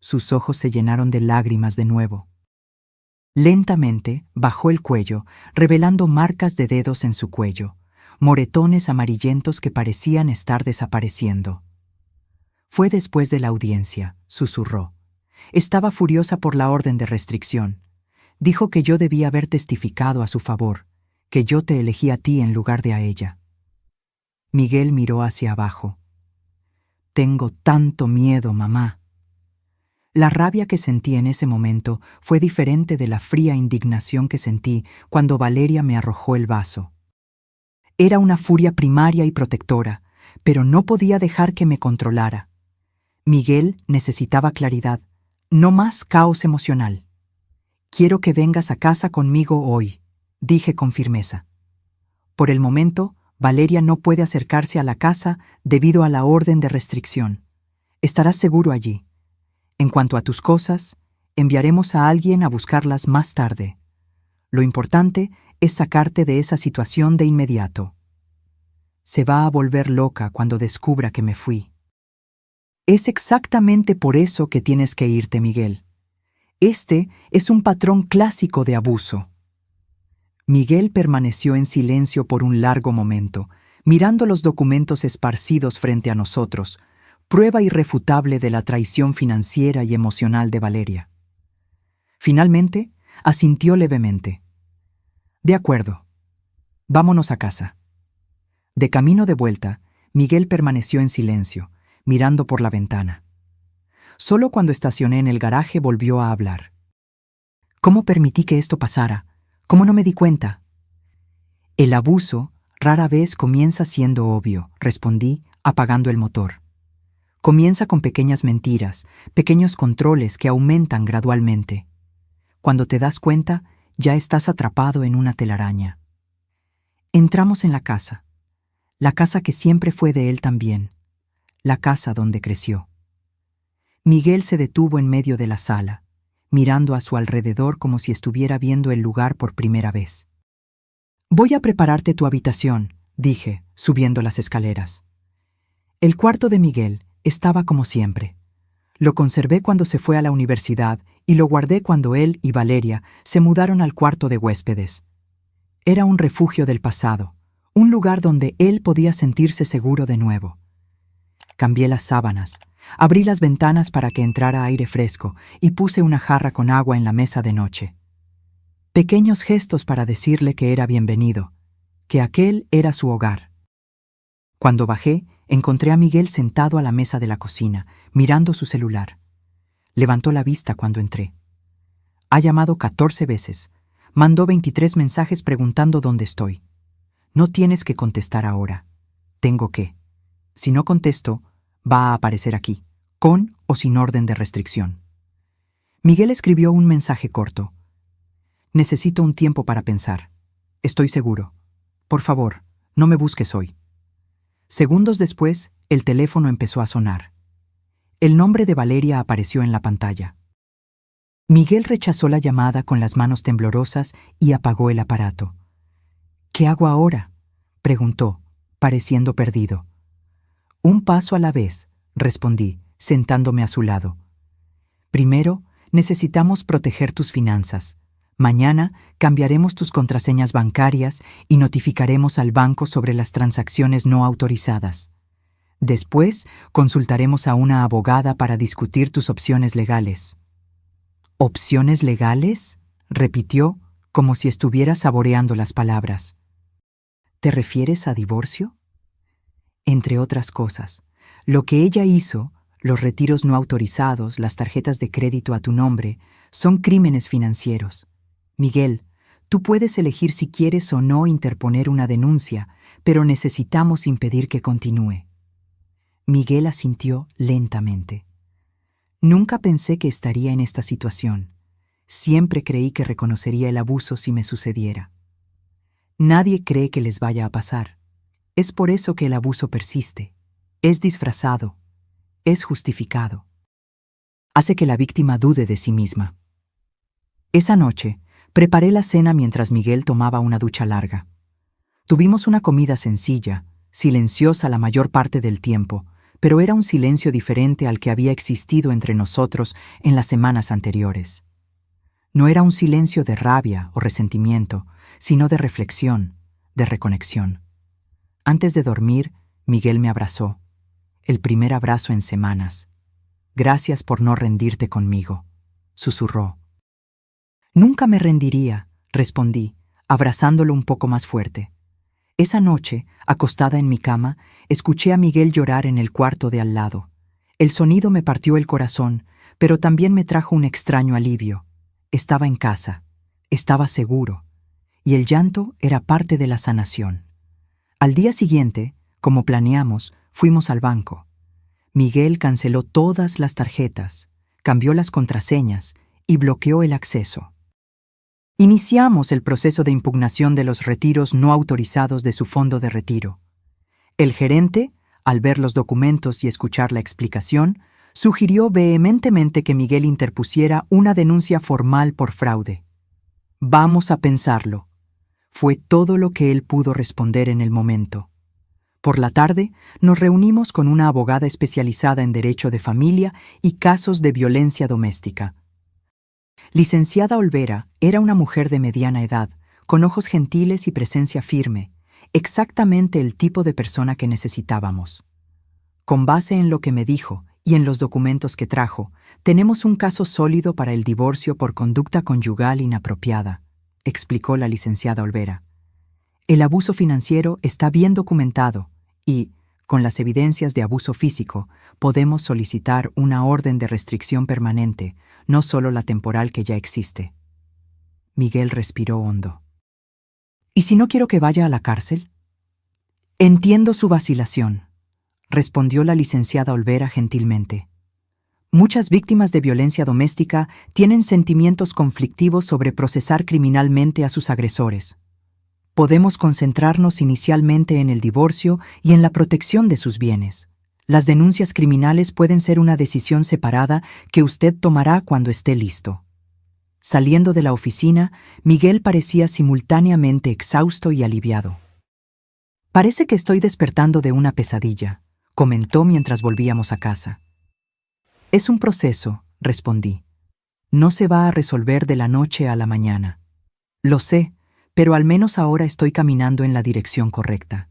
Sus ojos se llenaron de lágrimas de nuevo. Lentamente bajó el cuello, revelando marcas de dedos en su cuello, moretones amarillentos que parecían estar desapareciendo. Fue después de la audiencia, susurró. Estaba furiosa por la orden de restricción. Dijo que yo debía haber testificado a su favor, que yo te elegí a ti en lugar de a ella. Miguel miró hacia abajo. Tengo tanto miedo, mamá. La rabia que sentí en ese momento fue diferente de la fría indignación que sentí cuando Valeria me arrojó el vaso. Era una furia primaria y protectora, pero no podía dejar que me controlara. Miguel necesitaba claridad, no más caos emocional. Quiero que vengas a casa conmigo hoy, dije con firmeza. Por el momento, Valeria no puede acercarse a la casa debido a la orden de restricción. Estarás seguro allí. En cuanto a tus cosas, enviaremos a alguien a buscarlas más tarde. Lo importante es sacarte de esa situación de inmediato. Se va a volver loca cuando descubra que me fui. Es exactamente por eso que tienes que irte, Miguel. Este es un patrón clásico de abuso. Miguel permaneció en silencio por un largo momento, mirando los documentos esparcidos frente a nosotros, prueba irrefutable de la traición financiera y emocional de Valeria. Finalmente, asintió levemente. De acuerdo. Vámonos a casa. De camino de vuelta, Miguel permaneció en silencio, mirando por la ventana. Solo cuando estacioné en el garaje volvió a hablar. ¿Cómo permití que esto pasara? ¿Cómo no me di cuenta? El abuso rara vez comienza siendo obvio, respondí, apagando el motor. Comienza con pequeñas mentiras, pequeños controles que aumentan gradualmente. Cuando te das cuenta, ya estás atrapado en una telaraña. Entramos en la casa que siempre fue de él también, la casa donde creció. Miguel se detuvo en medio de la sala, mirando a su alrededor como si estuviera viendo el lugar por primera vez. Voy a prepararte tu habitación, dije, subiendo las escaleras. El cuarto de Miguel estaba como siempre. Lo conservé cuando se fue a la universidad y lo guardé cuando él y Valeria se mudaron al cuarto de huéspedes. Era un refugio del pasado, un lugar donde él podía sentirse seguro de nuevo. Cambié las sábanas, abrí las ventanas para que entrara aire fresco y puse una jarra con agua en la mesa de noche. Pequeños gestos para decirle que era bienvenido, que aquel era su hogar. Cuando bajé, encontré a Miguel sentado a la mesa de la cocina, mirando su celular. Levantó la vista cuando entré. Ha llamado 14 veces. Mandó 23 mensajes preguntando dónde estoy. No tienes que contestar ahora. Tengo que. Si no contesto, va a aparecer aquí, con o sin orden de restricción. Miguel escribió un mensaje corto. Necesito un tiempo para pensar. Estoy seguro. Por favor, no me busques hoy. Segundos después, el teléfono empezó a sonar. El nombre de Valeria apareció en la pantalla. Miguel rechazó la llamada con las manos temblorosas y apagó el aparato. ¿Qué hago ahora?, preguntó, pareciendo perdido. Un paso a la vez, respondí, sentándome a su lado. Primero, necesitamos proteger tus finanzas. Mañana cambiaremos tus contraseñas bancarias y notificaremos al banco sobre las transacciones no autorizadas. Después, consultaremos a una abogada para discutir tus opciones legales. ¿Opciones legales?, repitió, como si estuviera saboreando las palabras. ¿Te refieres a divorcio? Entre otras cosas, lo que ella hizo, los retiros no autorizados, las tarjetas de crédito a tu nombre, son crímenes financieros. Miguel, tú puedes elegir si quieres o no interponer una denuncia, pero necesitamos impedir que continúe. Miguel asintió lentamente. Nunca pensé que estaría en esta situación. Siempre creí que reconocería el abuso si me sucediera. Nadie cree que les vaya a pasar. Es por eso que el abuso persiste. Es disfrazado. Es justificado. Hace que la víctima dude de sí misma. Esa noche, preparé la cena mientras Miguel tomaba una ducha larga. Tuvimos una comida sencilla, silenciosa la mayor parte del tiempo, pero era un silencio diferente al que había existido entre nosotros en las semanas anteriores. No era un silencio de rabia o resentimiento, sino de reflexión, de reconexión. Antes de dormir, Miguel me abrazó. El primer abrazo en semanas. «Gracias por no rendirte conmigo», susurró. «Nunca me rendiría», respondí, abrazándolo un poco más fuerte. Esa noche, acostada en mi cama, escuché a Miguel llorar en el cuarto de al lado. El sonido me partió el corazón, pero también me trajo un extraño alivio. Estaba en casa, estaba seguro, y el llanto era parte de la sanación. Al día siguiente, como planeamos, fuimos al banco. Miguel canceló todas las tarjetas, cambió las contraseñas y bloqueó el acceso. Iniciamos el proceso de impugnación de los retiros no autorizados de su fondo de retiro. El gerente, al ver los documentos y escuchar la explicación, sugirió vehementemente que Miguel interpusiera una denuncia formal por fraude. «Vamos a pensarlo», fue todo lo que él pudo responder en el momento. Por la tarde, nos reunimos con una abogada especializada en derecho de familia y casos de violencia doméstica. Licenciada Olvera era una mujer de mediana edad, con ojos gentiles y presencia firme, exactamente el tipo de persona que necesitábamos. Con base en lo que me dijo y en los documentos que trajo, tenemos un caso sólido para el divorcio por conducta conyugal inapropiada, explicó la licenciada Olvera. El abuso financiero está bien documentado y, con las evidencias de abuso físico, podemos solicitar una orden de restricción permanente, no solo la temporal que ya existe. Miguel respiró hondo. ¿Y si no quiero que vaya a la cárcel? Entiendo su vacilación, respondió la licenciada Olvera gentilmente. Muchas víctimas de violencia doméstica tienen sentimientos conflictivos sobre procesar criminalmente a sus agresores. Podemos concentrarnos inicialmente en el divorcio y en la protección de sus bienes. Las denuncias criminales pueden ser una decisión separada que usted tomará cuando esté listo. Saliendo de la oficina, Miguel parecía simultáneamente exhausto y aliviado. «Parece que estoy despertando de una pesadilla», comentó mientras volvíamos a casa. «Es un proceso», respondí. «No se va a resolver de la noche a la mañana». «Lo sé, pero al menos ahora estoy caminando en la dirección correcta».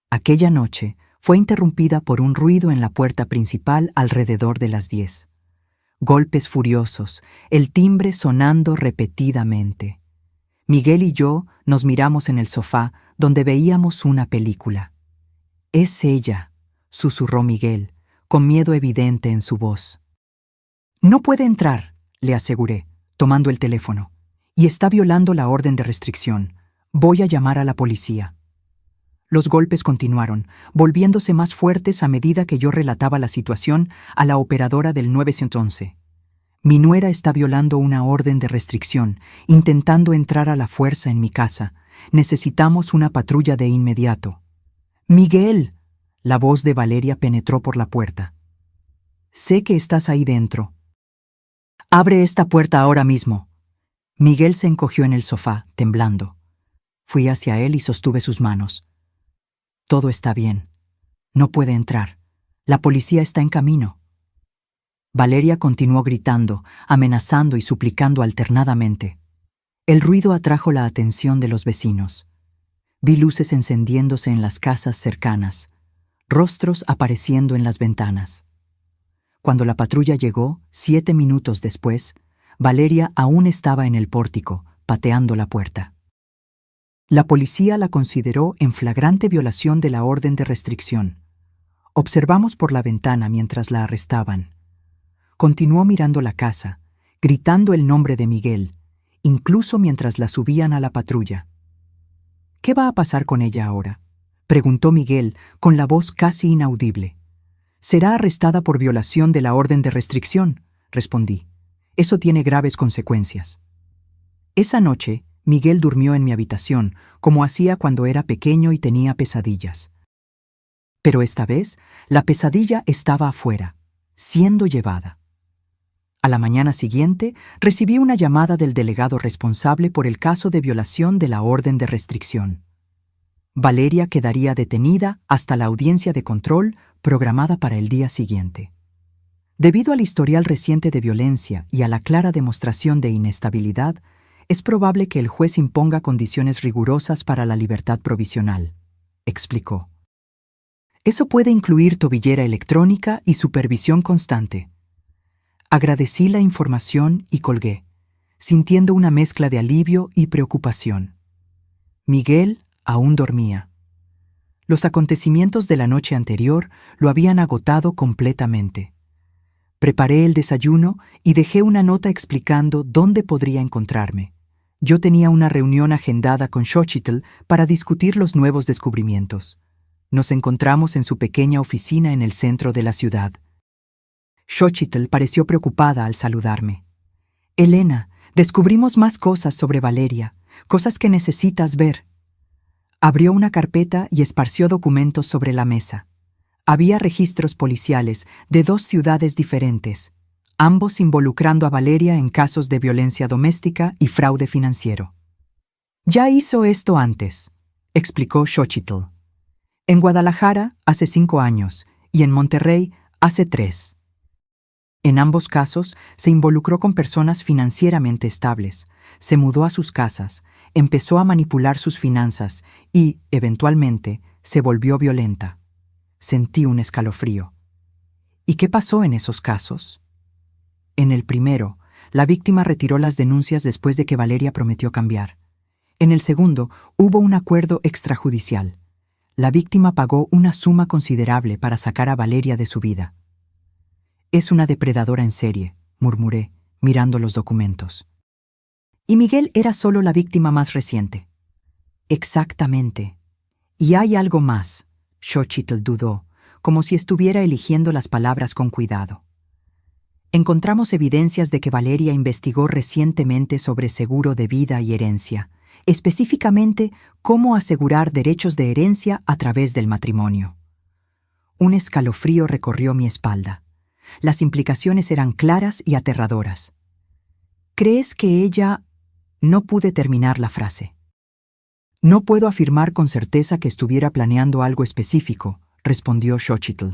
Aquella noche fue interrumpida por un ruido en la puerta principal alrededor de las 10. Golpes furiosos, el timbre sonando repetidamente. Miguel y yo nos miramos en el sofá donde veíamos una película. «Es ella», susurró Miguel, con miedo evidente en su voz. «No puede entrar», le aseguré, tomando el teléfono. «Y está violando la orden de restricción. Voy a llamar a la policía». Los golpes continuaron, volviéndose más fuertes a medida que yo relataba la situación a la operadora del 911. «Mi nuera está violando una orden de restricción, intentando entrar a la fuerza en mi casa. Necesitamos una patrulla de inmediato». «Miguel», la voz de Valeria penetró por la puerta. «Sé que estás ahí dentro». «Abre esta puerta ahora mismo». Miguel se encogió en el sofá, temblando. Fui hacia él y sostuve sus manos. «Todo está bien. No puede entrar. La policía está en camino». Valeria continuó gritando, amenazando y suplicando alternadamente. El ruido atrajo la atención de los vecinos. Vi luces encendiéndose en las casas cercanas, rostros apareciendo en las ventanas. Cuando la patrulla llegó, 7 minutos después, Valeria aún estaba en el pórtico, pateando la puerta. La policía la consideró en flagrante violación de la orden de restricción. Observamos por la ventana mientras la arrestaban. Continuó mirando la casa, gritando el nombre de Miguel, incluso mientras la subían a la patrulla. «¿Qué va a pasar con ella ahora?», preguntó Miguel con la voz casi inaudible. «Será arrestada por violación de la orden de restricción», respondí. «Eso tiene graves consecuencias». Esa noche, Miguel durmió en mi habitación, como hacía cuando era pequeño y tenía pesadillas. Pero esta vez, la pesadilla estaba afuera, siendo llevada. A la mañana siguiente, recibí una llamada del delegado responsable por el caso de violación de la orden de restricción. Valeria quedaría detenida hasta la audiencia de control programada para el día siguiente. Debido al historial reciente de violencia y a la clara demostración de inestabilidad, es probable que el juez imponga condiciones rigurosas para la libertad provisional, explicó. Eso puede incluir tobillera electrónica y supervisión constante. Agradecí la información y colgué, sintiendo una mezcla de alivio y preocupación. Miguel aún dormía. Los acontecimientos de la noche anterior lo habían agotado completamente. Preparé el desayuno y dejé una nota explicando dónde podría encontrarme. Yo tenía una reunión agendada con Xochitl para discutir los nuevos descubrimientos. Nos encontramos en su pequeña oficina en el centro de la ciudad. Xochitl pareció preocupada al saludarme. «Elena, descubrimos más cosas sobre Valeria, cosas que necesitas ver». Abrió una carpeta y esparció documentos sobre la mesa. Había registros policiales de 2 ciudades diferentes, ambos involucrando a Valeria en casos de violencia doméstica y fraude financiero. «Ya hizo esto antes», explicó Xochitl. «En Guadalajara hace 5 años y en Monterrey hace 3. En ambos casos se involucró con personas financieramente estables, se mudó a sus casas, empezó a manipular sus finanzas y, eventualmente, se volvió violenta». Sentí un escalofrío. ¿Y qué pasó en esos casos? En el primero, la víctima retiró las denuncias después de que Valeria prometió cambiar. En el segundo, hubo un acuerdo extrajudicial. La víctima pagó una suma considerable para sacar a Valeria de su vida. «Es una depredadora en serie», murmuré, mirando los documentos. «Y Miguel era solo la víctima más reciente». «Exactamente. Y hay algo más». Xochitl dudó, como si estuviera eligiendo las palabras con cuidado. «Encontramos evidencias de que Valeria investigó recientemente sobre seguro de vida y herencia, específicamente cómo asegurar derechos de herencia a través del matrimonio». Un escalofrío recorrió mi espalda. Las implicaciones eran claras y aterradoras. «¿Crees que ella...?» No pude terminar la frase. «No puedo afirmar con certeza que estuviera planeando algo específico», respondió Xochitl.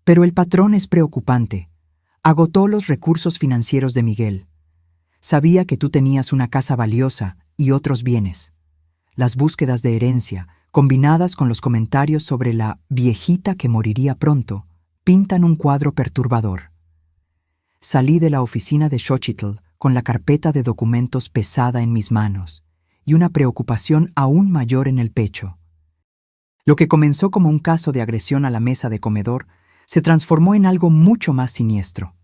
«Pero el patrón es preocupante. Agotó los recursos financieros de Miguel. Sabía que tú tenías una casa valiosa y otros bienes. Las búsquedas de herencia, combinadas con los comentarios sobre la viejita que moriría pronto, pintan un cuadro perturbador». Salí de la oficina de Xochitl con la carpeta de documentos pesada en mis manos y una preocupación aún mayor en el pecho. Lo que comenzó como un caso de agresión a la mesa de comedor se transformó en algo mucho más siniestro.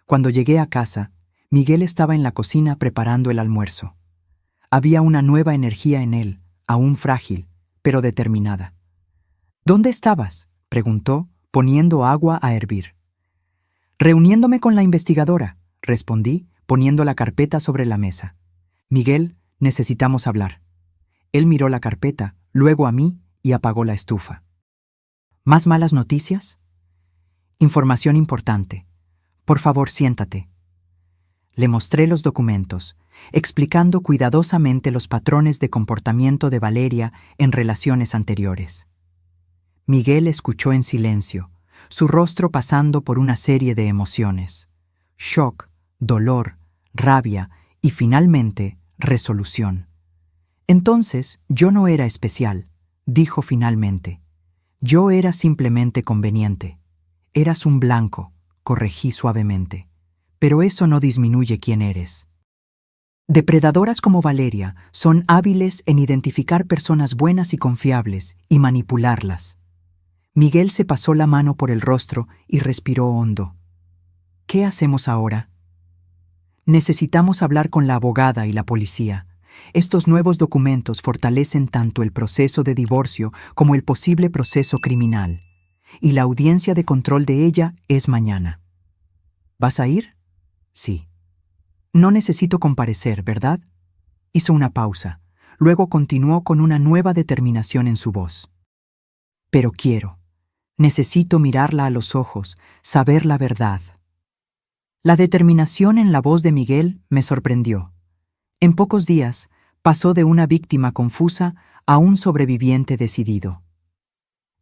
Cuando llegué a casa, Miguel estaba en la cocina preparando el almuerzo. Había una nueva energía en él, aún frágil, pero determinada. «¿Dónde estabas?», preguntó, poniendo agua a hervir. «Reuniéndome con la investigadora», respondí, poniendo la carpeta sobre la mesa. «Miguel, necesitamos hablar». Él miró la carpeta, luego a mí y apagó la estufa. «¿Más malas noticias?» «Información importante. Por favor, siéntate». Le mostré los documentos, explicando cuidadosamente los patrones de comportamiento de Valeria en relaciones anteriores. Miguel escuchó en silencio, su rostro pasando por una serie de emociones: shock, dolor, rabia y, finalmente, resolución. «Entonces, yo no era especial», dijo finalmente. «Yo era simplemente conveniente. Eras un blanco», corregí suavemente. «Pero eso no disminuye quién eres». Depredadoras como Valeria son hábiles en identificar personas buenas y confiables y manipularlas. Miguel se pasó la mano por el rostro y respiró hondo. «¿Qué hacemos ahora?» «Necesitamos hablar con la abogada y la policía. Estos nuevos documentos fortalecen tanto el proceso de divorcio como el posible proceso criminal. Y la audiencia de control de ella es mañana». «¿Vas a ir?» «Sí». «No necesito comparecer, ¿verdad?». Hizo una pausa. Luego continuó con una nueva determinación en su voz. «Pero quiero. Necesito mirarla a los ojos, saber la verdad». La determinación en la voz de Miguel me sorprendió. En pocos días, pasó de una víctima confusa a un sobreviviente decidido.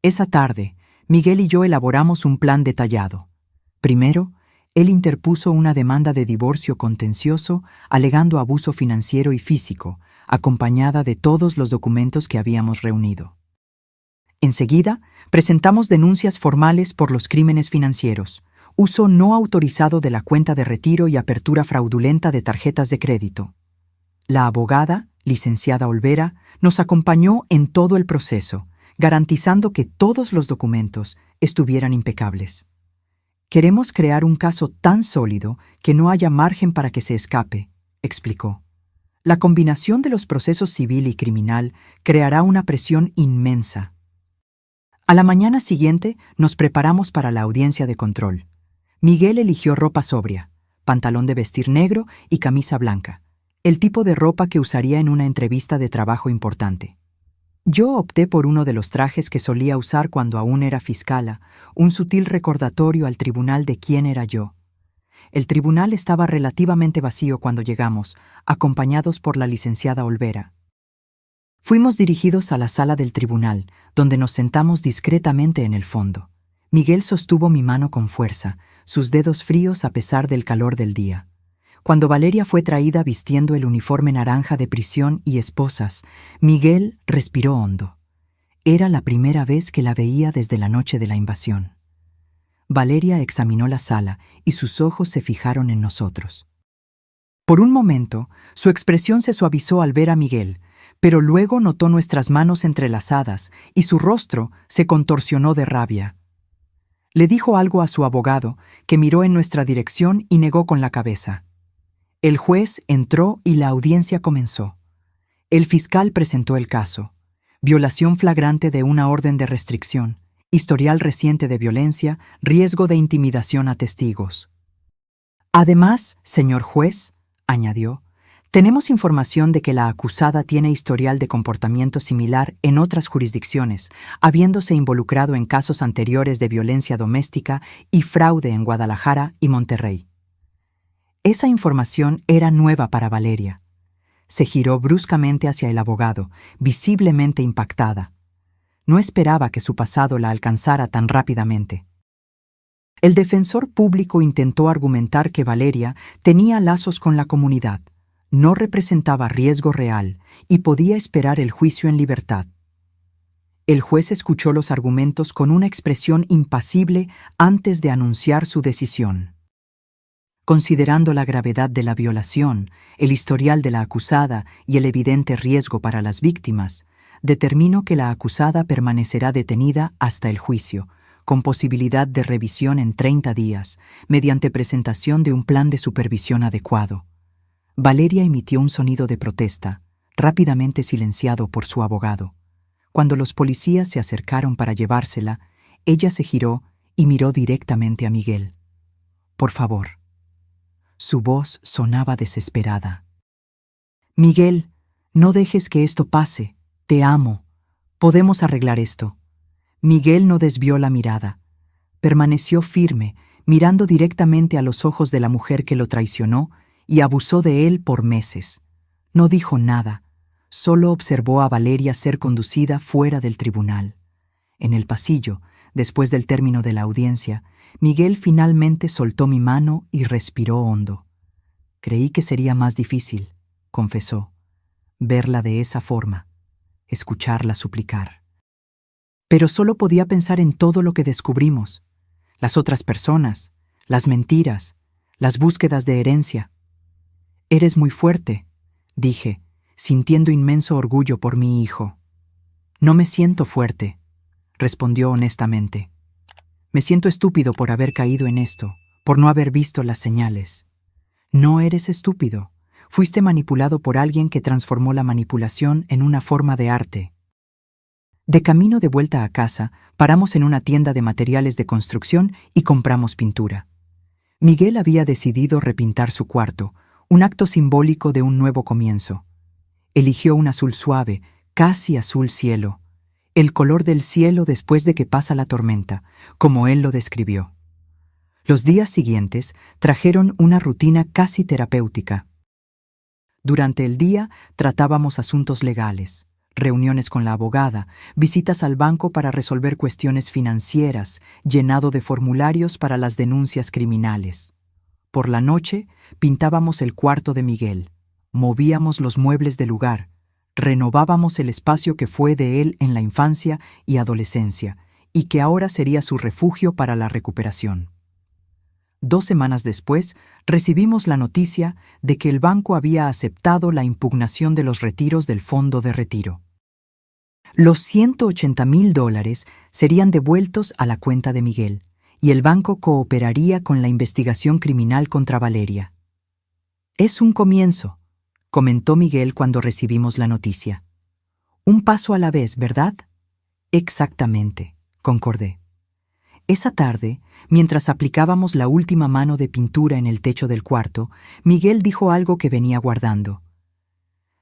Esa tarde, Miguel y yo elaboramos un plan detallado. Primero, él interpuso una demanda de divorcio contencioso alegando abuso financiero y físico, acompañada de todos los documentos que habíamos reunido. Enseguida, presentamos denuncias formales por los crímenes financieros, uso no autorizado de la cuenta de retiro y apertura fraudulenta de tarjetas de crédito. La abogada, licenciada Olvera, nos acompañó en todo el proceso, garantizando que todos los documentos estuvieran impecables. Queremos crear un caso tan sólido que no haya margen para que se escape, explicó. La combinación de los procesos civil y criminal creará una presión inmensa. A la mañana siguiente nos preparamos para la audiencia de control. Miguel eligió ropa sobria, pantalón de vestir negro y camisa blanca, el tipo de ropa que usaría en una entrevista de trabajo importante. Yo opté por uno de los trajes que solía usar cuando aún era fiscala, un sutil recordatorio al tribunal de quién era yo. El tribunal estaba relativamente vacío cuando llegamos, acompañados por la licenciada Olvera. Fuimos dirigidos a la sala del tribunal, donde nos sentamos discretamente en el fondo. Miguel sostuvo mi mano con fuerza, sus dedos fríos a pesar del calor del día. Cuando Valeria fue traída vistiendo el uniforme naranja de prisión y esposas, Miguel respiró hondo. Era la primera vez que la veía desde la noche de la invasión. Valeria examinó la sala y sus ojos se fijaron en nosotros. Por un momento, su expresión se suavizó al ver a Miguel, pero luego notó nuestras manos entrelazadas y su rostro se contorsionó de rabia. Le dijo algo a su abogado, que miró en nuestra dirección y negó con la cabeza. El juez entró y la audiencia comenzó. El fiscal presentó el caso: violación flagrante de una orden de restricción, historial reciente de violencia, riesgo de intimidación a testigos. Además, señor juez, añadió, tenemos información de que la acusada tiene historial de comportamiento similar en otras jurisdicciones, habiéndose involucrado en casos anteriores de violencia doméstica y fraude en Guadalajara y Monterrey. Esa información era nueva para Valeria. Se giró bruscamente hacia el abogado, visiblemente impactada. No esperaba que su pasado la alcanzara tan rápidamente. El defensor público intentó argumentar que Valeria tenía lazos con la comunidad, no representaba riesgo real y podía esperar el juicio en libertad. El juez escuchó los argumentos con una expresión impasible antes de anunciar su decisión. Considerando la gravedad de la violación, el historial de la acusada y el evidente riesgo para las víctimas, determino que la acusada permanecerá detenida hasta el juicio, con posibilidad de revisión en 30 días, mediante presentación de un plan de supervisión adecuado. Valeria emitió un sonido de protesta, rápidamente silenciado por su abogado. Cuando los policías se acercaron para llevársela, ella se giró y miró directamente a Miguel. «Por favor». Su voz sonaba desesperada. «Miguel, no dejes que esto pase. Te amo. Podemos arreglar esto». Miguel no desvió la mirada. Permaneció firme, mirando directamente a los ojos de la mujer que lo traicionó y abusó de él por meses. No dijo nada, solo observó a Valeria ser conducida fuera del tribunal. En el pasillo, después del término de la audiencia, Miguel finalmente soltó mi mano y respiró hondo. «Creí que sería más difícil», confesó, «verla de esa forma, escucharla suplicar. Pero solo podía pensar en todo lo que descubrimos, las otras personas, las mentiras, las búsquedas de herencia. «Eres muy fuerte», dije, sintiendo inmenso orgullo por mi hijo. «No me siento fuerte», respondió honestamente. «Me siento estúpido por haber caído en esto, por no haber visto las señales». «No eres estúpido. Fuiste manipulado por alguien que transformó la manipulación en una forma de arte». De camino de vuelta a casa, paramos en una tienda de materiales de construcción y compramos pintura. Miguel había decidido repintar su cuarto, un acto simbólico de un nuevo comienzo. Eligió un azul suave, casi azul cielo, el color del cielo después de que pasa la tormenta, como él lo describió. Los días siguientes trajeron una rutina casi terapéutica. Durante el día tratábamos asuntos legales, reuniones con la abogada, visitas al banco para resolver cuestiones financieras, llenado de formularios para las denuncias criminales. Por la noche, pintábamos el cuarto de Miguel, movíamos los muebles del lugar, renovábamos el espacio que fue de él en la infancia y adolescencia, y que ahora sería su refugio para la recuperación. 2 semanas después, recibimos la noticia de que el banco había aceptado la impugnación de los retiros del fondo de retiro. Los $180,000 serían devueltos a la cuenta de Miguel, y el banco cooperaría con la investigación criminal contra Valeria. «Es un comienzo», comentó Miguel cuando recibimos la noticia. «Un paso a la vez, ¿verdad?» «Exactamente», concordé. Esa tarde, mientras aplicábamos la última mano de pintura en el techo del cuarto, Miguel dijo algo que venía guardando.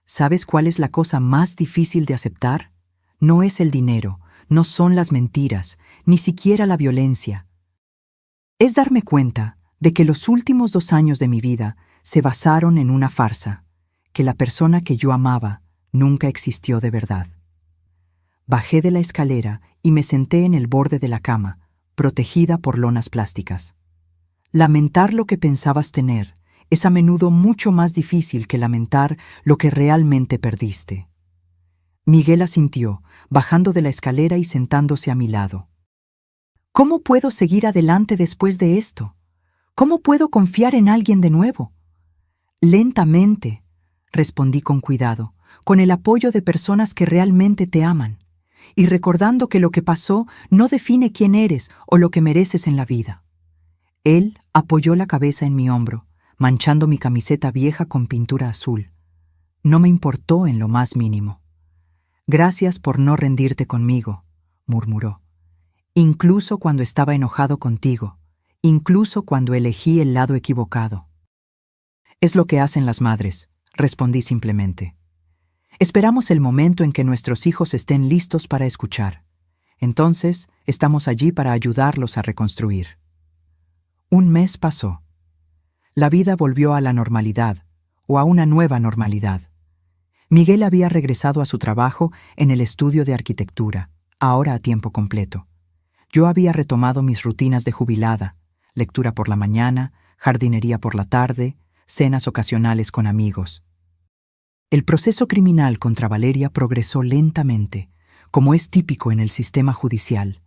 ¿Sabes cuál es la cosa más difícil de aceptar? No es el dinero, no son las mentiras, ni siquiera la violencia. Es darme cuenta de que los últimos 2 años de mi vida se basaron en una farsa, que la persona que yo amaba nunca existió de verdad. Bajé de la escalera y me senté en el borde de la cama, protegida por lonas plásticas. Lamentar lo que pensabas tener es a menudo mucho más difícil que lamentar lo que realmente perdiste. Miguel asintió, bajando de la escalera y sentándose a mi lado. ¿Cómo puedo seguir adelante después de esto? ¿Cómo puedo confiar en alguien de nuevo? Lentamente, respondí con cuidado, con el apoyo de personas que realmente te aman, y recordando que lo que pasó no define quién eres o lo que mereces en la vida. Él apoyó la cabeza en mi hombro, manchando mi camiseta vieja con pintura azul. No me importó en lo más mínimo. «Gracias por no rendirte conmigo», murmuró. «Incluso cuando estaba enojado contigo, incluso cuando elegí el lado equivocado». «Es lo que hacen las madres», respondí simplemente. «Esperamos el momento en que nuestros hijos estén listos para escuchar. Entonces, estamos allí para ayudarlos a reconstruir». 1 mes pasó. La vida volvió a la normalidad, o a una nueva normalidad. Miguel había regresado a su trabajo en el estudio de arquitectura, ahora a tiempo completo. Yo había retomado mis rutinas de jubilada, lectura por la mañana, jardinería por la tarde, cenas ocasionales con amigos. El proceso criminal contra Valeria progresó lentamente, como es típico en el sistema judicial.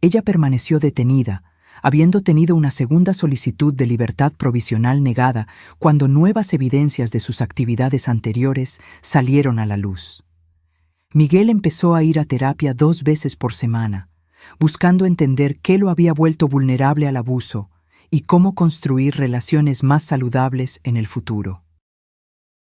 Ella permaneció detenida, habiendo tenido una segunda solicitud de libertad provisional negada cuando nuevas evidencias de sus actividades anteriores salieron a la luz. Miguel empezó a ir a terapia 2 veces por semana, buscando entender qué lo había vuelto vulnerable al abuso y cómo construir relaciones más saludables en el futuro.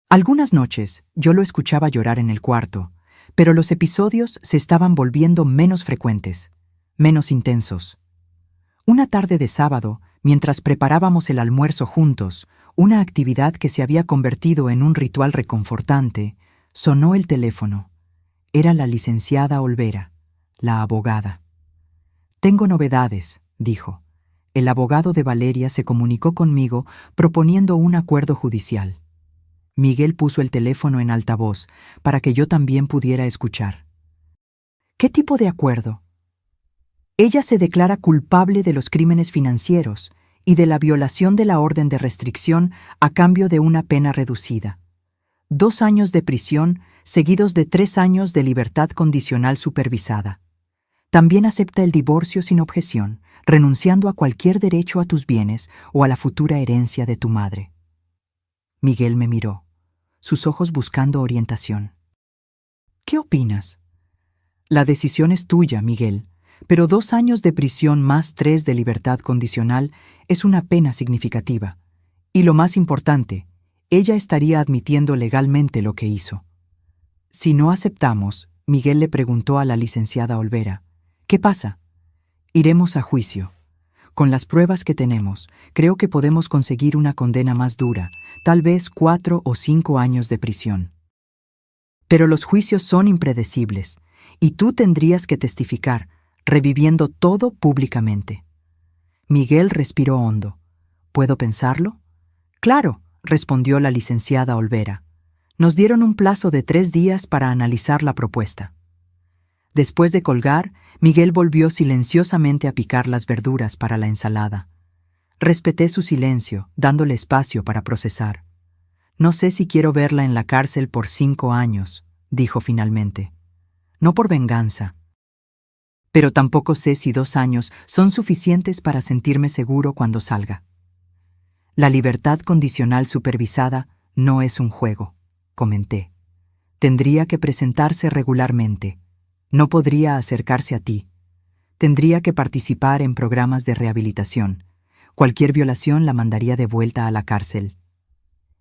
Algunas noches yo lo escuchaba llorar en el cuarto, pero los episodios se estaban volviendo menos frecuentes, menos intensos. Una tarde de sábado, mientras preparábamos el almuerzo juntos, una actividad que se había convertido en un ritual reconfortante, sonó el teléfono. Era la licenciada Olvera, la abogada. «Tengo novedades», dijo. «El abogado de Valeria se comunicó conmigo proponiendo un acuerdo judicial». Miguel puso el teléfono en altavoz para que yo también pudiera escuchar. «¿Qué tipo de acuerdo?» «Ella se declara culpable de los crímenes financieros y de la violación de la orden de restricción a cambio de una pena reducida. 2 años de prisión seguidos de 3 años de libertad condicional supervisada. También acepta el divorcio sin objeción, renunciando a cualquier derecho a tus bienes o a la futura herencia de tu madre». Miguel me miró, sus ojos buscando orientación. «¿Qué opinas?» «La decisión es tuya, Miguel, pero 2 años de prisión más 3 de libertad condicional es una pena significativa. Y lo más importante, ella estaría admitiendo legalmente lo que hizo». «Si no aceptamos», Miguel le preguntó a la licenciada Olvera, «¿qué pasa?» «Iremos a juicio. Con las pruebas que tenemos, creo que podemos conseguir una condena más dura, tal vez 4 o 5 años de prisión. Pero los juicios son impredecibles, y tú tendrías que testificar, reviviendo todo públicamente». Miguel respiró hondo. «¿Puedo pensarlo?» «Claro», respondió la licenciada Olvera. Nos dieron un plazo de 3 días para analizar la propuesta. Después de colgar, Miguel volvió silenciosamente a picar las verduras para la ensalada. Respeté su silencio, dándole espacio para procesar. No sé si quiero verla en la cárcel por 5 años, dijo finalmente. No por venganza. Pero tampoco sé si 2 años son suficientes para sentirme seguro cuando salga. La libertad condicional supervisada no es un juego, comenté. Tendría que presentarse regularmente. No podría acercarse a ti. Tendría que participar en programas de rehabilitación. Cualquier violación la mandaría de vuelta a la cárcel.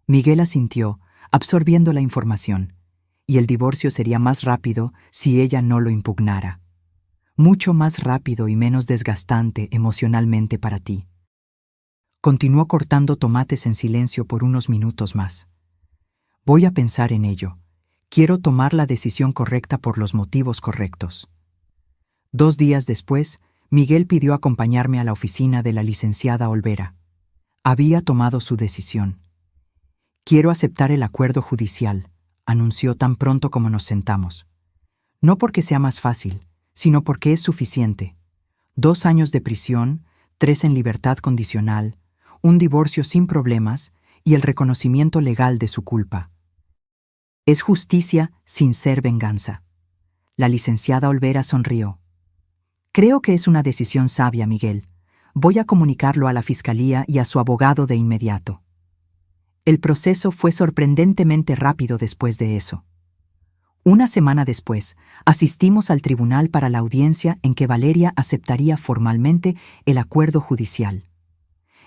Miguel asintió, absorbiendo la información, y el divorcio sería más rápido si ella no lo impugnara. Mucho más rápido y menos desgastante emocionalmente para ti. Continuó cortando tomates en silencio por unos minutos más. Voy a pensar en ello. Quiero tomar la decisión correcta por los motivos correctos. 2 días después, Miguel pidió acompañarme a la oficina de la licenciada Olvera. Había tomado su decisión. Quiero aceptar el acuerdo judicial, anunció tan pronto como nos sentamos. No porque sea más fácil, sino porque es suficiente. 2 años de prisión, 3 en libertad condicional, un divorcio sin problemas y el reconocimiento legal de su culpa. Es justicia sin ser venganza. La licenciada Olvera sonrió. Creo que es una decisión sabia, Miguel. Voy a comunicarlo a la fiscalía y a su abogado de inmediato. El proceso fue sorprendentemente rápido después de eso. Una semana después, asistimos al tribunal para la audiencia en que Valeria aceptaría formalmente el acuerdo judicial.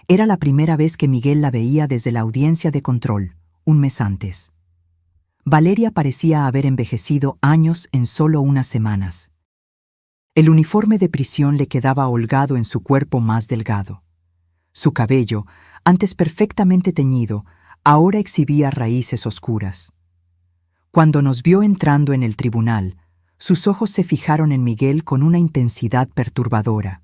Era la primera vez que Miguel la veía desde la audiencia de control, un mes antes. Valeria parecía haber envejecido años en solo unas semanas. El uniforme de prisión le quedaba holgado en su cuerpo más delgado. Su cabello, antes perfectamente teñido, ahora exhibía raíces oscuras. Cuando nos vio entrando en el tribunal, sus ojos se fijaron en Miguel con una intensidad perturbadora.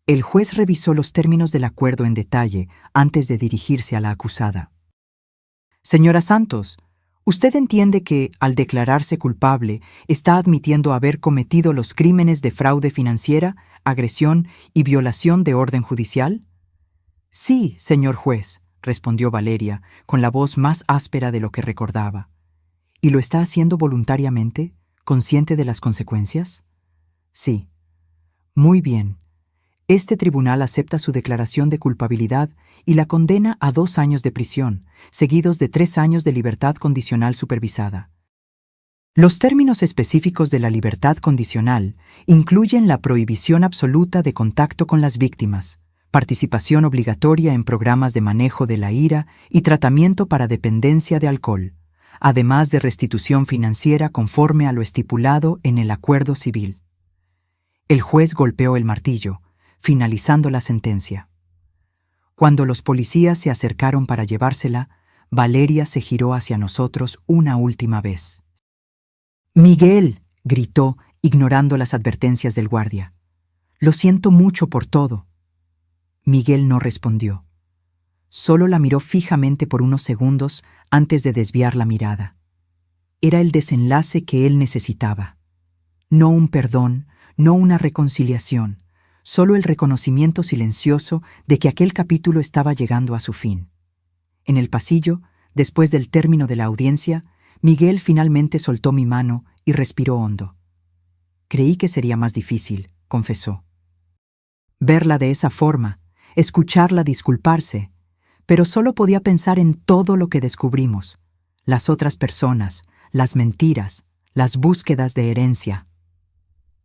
El juez revisó los términos del acuerdo en detalle antes de dirigirse a la acusada. Señora Santos, ¿usted entiende que, al declararse culpable, está admitiendo haber cometido los crímenes de fraude financiera, agresión y violación de orden judicial? Sí, señor juez, respondió Valeria, con la voz más áspera de lo que recordaba. ¿Y lo está haciendo voluntariamente, consciente de las consecuencias? Sí. Muy bien. Este tribunal acepta su declaración de culpabilidad y la condena a 2 años de prisión, seguidos de 3 años de libertad condicional supervisada. Los términos específicos de la libertad condicional incluyen la prohibición absoluta de contacto con las víctimas, participación obligatoria en programas de manejo de la ira y tratamiento para dependencia de alcohol, además de restitución financiera conforme a lo estipulado en el acuerdo civil. El juez golpeó el martillo, finalizando la sentencia. Cuando los policías se acercaron para llevársela, Valeria se giró hacia nosotros una última vez. «Miguel», gritó, ignorando las advertencias del guardia. «Lo siento mucho por todo». Miguel no respondió. Solo la miró fijamente por unos segundos antes de desviar la mirada. Era el desenlace que él necesitaba. No un perdón, no una reconciliación, solo el reconocimiento silencioso de que aquel capítulo estaba llegando a su fin. En el pasillo, después del término de la audiencia, Miguel finalmente soltó mi mano y respiró hondo. Creí que sería más difícil, confesó. Verla de esa forma, escucharla disculparse, pero solo podía pensar en todo lo que descubrimos, las otras personas, las mentiras, las búsquedas de herencia.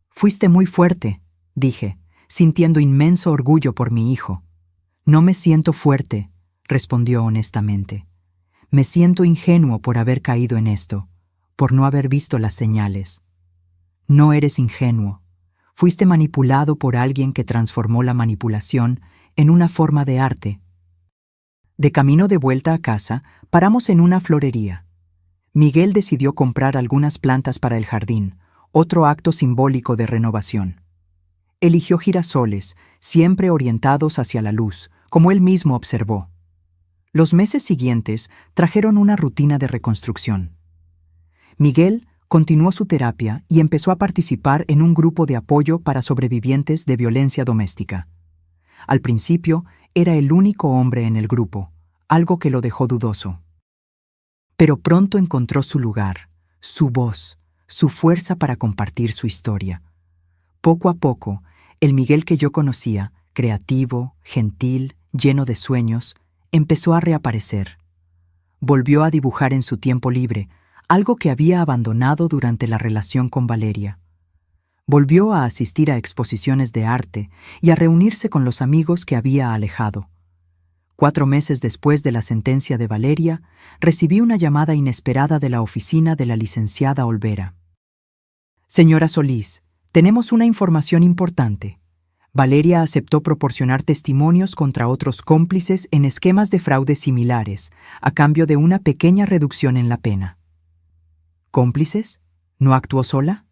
«Fuiste muy fuerte», dije, sintiendo inmenso orgullo por mi hijo. «No me siento fuerte», respondió honestamente. «Me siento ingenuo por haber caído en esto, por no haber visto las señales». «No eres ingenuo. Fuiste manipulado por alguien que transformó la manipulación en una forma de arte». De camino de vuelta a casa, paramos en una florería. Miguel decidió comprar algunas plantas para el jardín, otro acto simbólico de renovación. Eligió girasoles, siempre orientados hacia la luz, como él mismo observó. Los meses siguientes trajeron una rutina de reconstrucción. Miguel continuó su terapia y empezó a participar en un grupo de apoyo para sobrevivientes de violencia doméstica. Al principio, era el único hombre en el grupo, algo que lo dejó dudoso. Pero pronto encontró su lugar, su voz, su fuerza para compartir su historia. Poco a poco, el Miguel que yo conocía, creativo, gentil, lleno de sueños, empezó a reaparecer. Volvió a dibujar en su tiempo libre, algo que había abandonado durante la relación con Valeria. Volvió a asistir a exposiciones de arte y a reunirse con los amigos que había alejado. 4 meses después de la sentencia de Valeria, recibí una llamada inesperada de la oficina de la licenciada Olvera. Señora Solís, tenemos una información importante. Valeria aceptó proporcionar testimonios contra otros cómplices en esquemas de fraude similares, a cambio de una pequeña reducción en la pena. ¿Cómplices? ¿No actuó sola?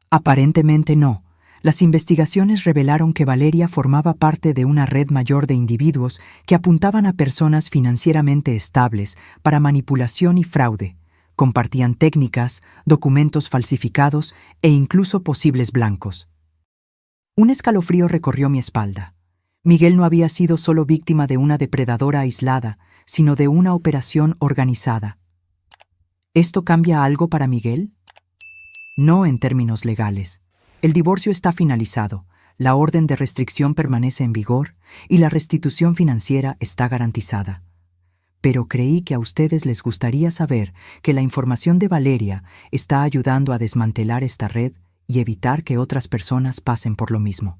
Aparentemente no. Las investigaciones revelaron que Valeria formaba parte de una red mayor de individuos que apuntaban a personas financieramente estables para manipulación y fraude. Compartían técnicas, documentos falsificados e incluso posibles blancos. Un escalofrío recorrió mi espalda. Miguel no había sido solo víctima de una depredadora aislada, sino de una operación organizada. ¿Esto cambia algo para Miguel? No en términos legales. El divorcio está finalizado, la orden de restricción permanece en vigor y la restitución financiera está garantizada. Pero creí que a ustedes les gustaría saber que la información de Valeria está ayudando a desmantelar esta red y evitar que otras personas pasen por lo mismo.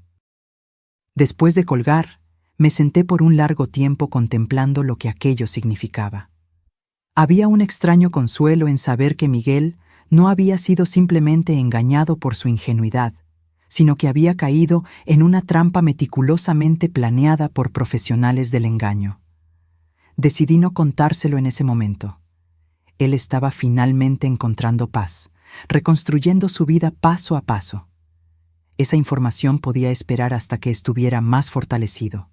Después de colgar, me senté por un largo tiempo contemplando lo que aquello significaba. Había un extraño consuelo en saber que Miguel no había sido simplemente engañado por su ingenuidad, sino que había caído en una trampa meticulosamente planeada por profesionales del engaño. Decidí no contárselo en ese momento. Él estaba finalmente encontrando paz, reconstruyendo su vida paso a paso. Esa información podía esperar hasta que estuviera más fortalecido.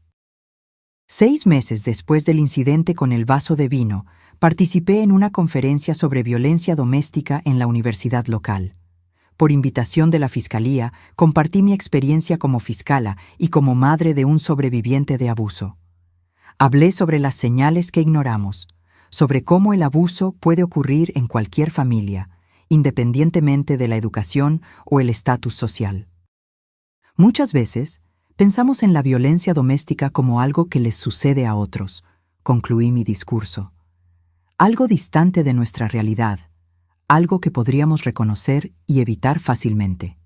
6 meses después del incidente con el vaso de vino, participé en una conferencia sobre violencia doméstica en la universidad local. Por invitación de la Fiscalía, compartí mi experiencia como fiscala y como madre de un sobreviviente de abuso. Hablé sobre las señales que ignoramos, sobre cómo el abuso puede ocurrir en cualquier familia, independientemente de la educación o el estatus social. Muchas veces, pensamos en la violencia doméstica como algo que les sucede a otros, concluí mi discurso. Algo distante de nuestra realidad, algo que podríamos reconocer y evitar fácilmente.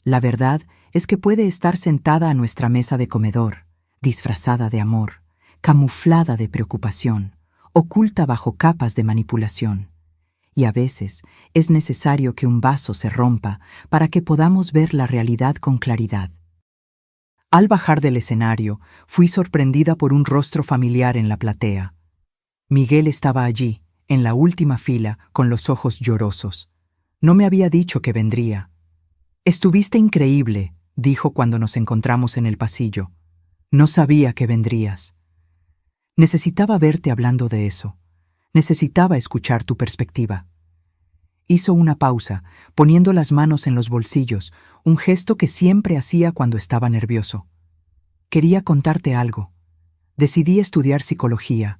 La verdad es que puede estar sentada a nuestra mesa de comedor, disfrazada de amor, camuflada de preocupación, oculta bajo capas de manipulación. Y a veces es necesario que un vaso se rompa para que podamos ver la realidad con claridad. Al bajar del escenario, fui sorprendida por un rostro familiar en la platea. Miguel estaba allí, en la última fila, con los ojos llorosos. No me había dicho que vendría. «Estuviste increíble», dijo cuando nos encontramos en el pasillo. «No sabía que vendrías». Necesitaba verte hablando de eso. Necesitaba escuchar tu perspectiva. Hizo una pausa, poniendo las manos en los bolsillos, un gesto que siempre hacía cuando estaba nervioso. «Quería contarte algo. Decidí estudiar psicología.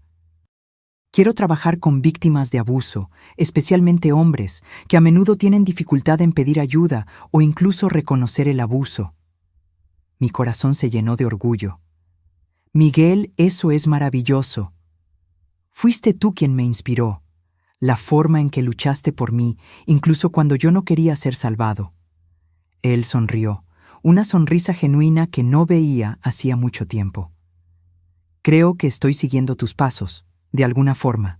Quiero trabajar con víctimas de abuso, especialmente hombres, que a menudo tienen dificultad en pedir ayuda o incluso reconocer el abuso». Mi corazón se llenó de orgullo. «Miguel, eso es maravilloso. Fuiste tú quien me inspiró. La forma en que luchaste por mí, incluso cuando yo no quería ser salvado». Él sonrió, una sonrisa genuina que no veía hacía mucho tiempo. «Creo que estoy siguiendo tus pasos, de alguna forma.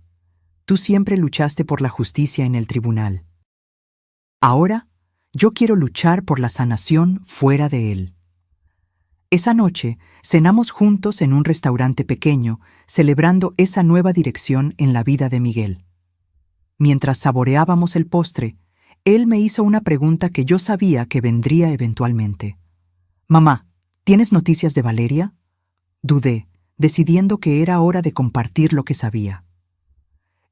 Tú siempre luchaste por la justicia en el tribunal. Ahora, yo quiero luchar por la sanación fuera de él». Esa noche, cenamos juntos en un restaurante pequeño, celebrando esa nueva dirección en la vida de Miguel. Mientras saboreábamos el postre, él me hizo una pregunta que yo sabía que vendría eventualmente. «Mamá, ¿tienes noticias de Valeria?» Dudé, decidiendo que era hora de compartir lo que sabía.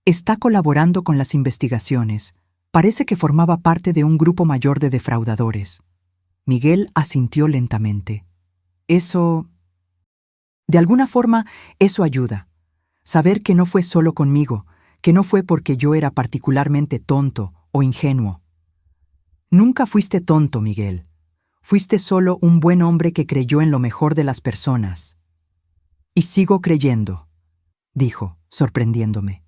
Está colaborando con las investigaciones. Parece que formaba parte de un grupo mayor de defraudadores. Miguel asintió lentamente. Eso... De alguna forma, eso ayuda. Saber que no fue solo conmigo, que no fue porque yo era particularmente tonto o ingenuo. Nunca fuiste tonto, Miguel. Fuiste solo un buen hombre que creyó en lo mejor de las personas. Y sigo creyendo, dijo, sorprendiéndome.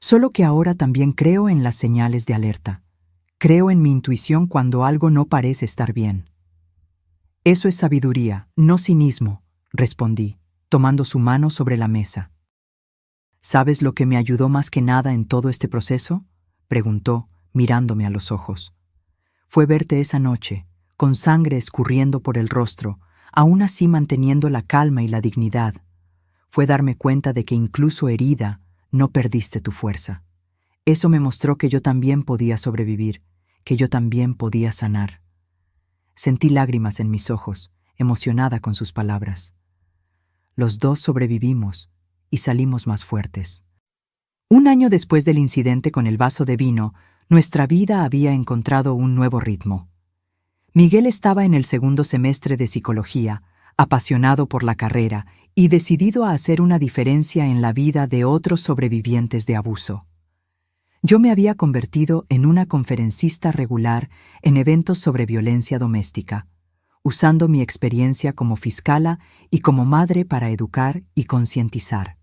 Solo que ahora también creo en las señales de alerta. Creo en mi intuición cuando algo no parece estar bien. Eso es sabiduría, no cinismo, respondí, tomando su mano sobre la mesa. ¿Sabes lo que me ayudó más que nada en todo este proceso?, preguntó, mirándome a los ojos. Fue verte esa noche, con sangre escurriendo por el rostro, aún así manteniendo la calma y la dignidad. Fue darme cuenta de que incluso herida, no perdiste tu fuerza. Eso me mostró que yo también podía sobrevivir, que yo también podía sanar. Sentí lágrimas en mis ojos, emocionada con sus palabras. Los dos sobrevivimos y salimos más fuertes. Un año después del incidente con el vaso de vino, nuestra vida había encontrado un nuevo ritmo. Miguel estaba en el segundo semestre de psicología, apasionado por la carrera y decidido a hacer una diferencia en la vida de otros sobrevivientes de abuso. Yo me había convertido en una conferencista regular en eventos sobre violencia doméstica, usando mi experiencia como fiscala y como madre para educar y concientizar.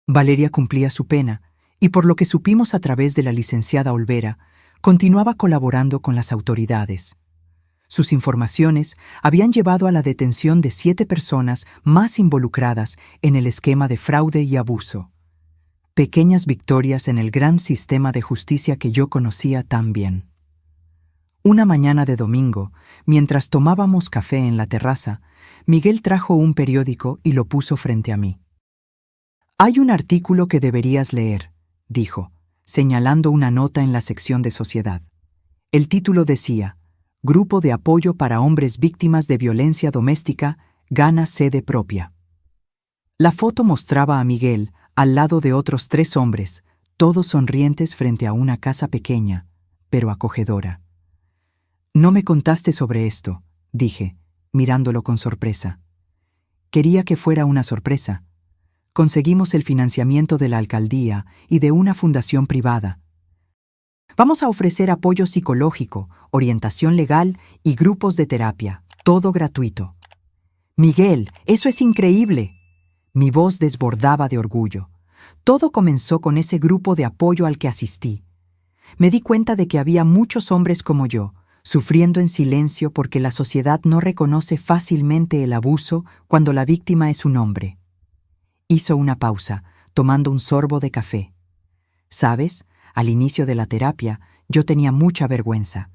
Valeria cumplía su pena, y por lo que supimos a través de la licenciada Olvera, continuaba colaborando con las autoridades. Sus informaciones habían llevado a la detención de 7 personas más involucradas en el esquema de fraude y abuso. Pequeñas victorias en el gran sistema de justicia que yo conocía tan bien. Una mañana de domingo, mientras tomábamos café en la terraza, Miguel trajo un periódico y lo puso frente a mí. «Hay un artículo que deberías leer», dijo, señalando una nota en la sección de sociedad. El título decía: Grupo de apoyo para hombres víctimas de violencia doméstica gana sede propia. La foto mostraba a Miguel al lado de otros 3 hombres, todos sonrientes frente a una casa pequeña, pero acogedora. «No me contaste sobre esto», dije, mirándolo con sorpresa. Quería que fuera una sorpresa. Conseguimos el financiamiento de la alcaldía y de una fundación privada. Vamos a ofrecer apoyo psicológico, orientación legal y grupos de terapia, todo gratuito. «Miguel, eso es increíble». Mi voz desbordaba de orgullo. Todo comenzó con ese grupo de apoyo al que asistí. Me di cuenta de que había muchos hombres como yo, sufriendo en silencio porque la sociedad no reconoce fácilmente el abuso cuando la víctima es un hombre. Hizo una pausa, tomando un sorbo de café. ¿Sabes? Al inicio de la terapia, yo tenía mucha vergüenza.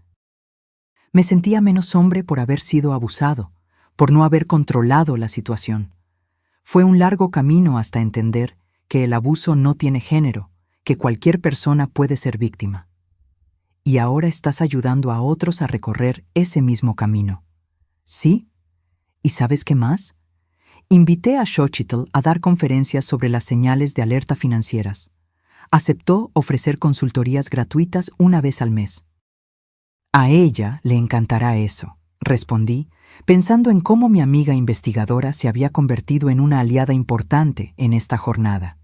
Me sentía menos hombre por haber sido abusado, por no haber controlado la situación. Fue un largo camino hasta entender que el abuso no tiene género, que cualquier persona puede ser víctima. Y ahora estás ayudando a otros a recorrer ese mismo camino. ¿Sí? ¿Y sabes qué más? Invité a Xochitl a dar conferencias sobre las señales de alerta financieras. Aceptó ofrecer consultorías gratuitas una vez al mes. A ella le encantará eso, respondí, pensando en cómo mi amiga investigadora se había convertido en una aliada importante en esta jornada.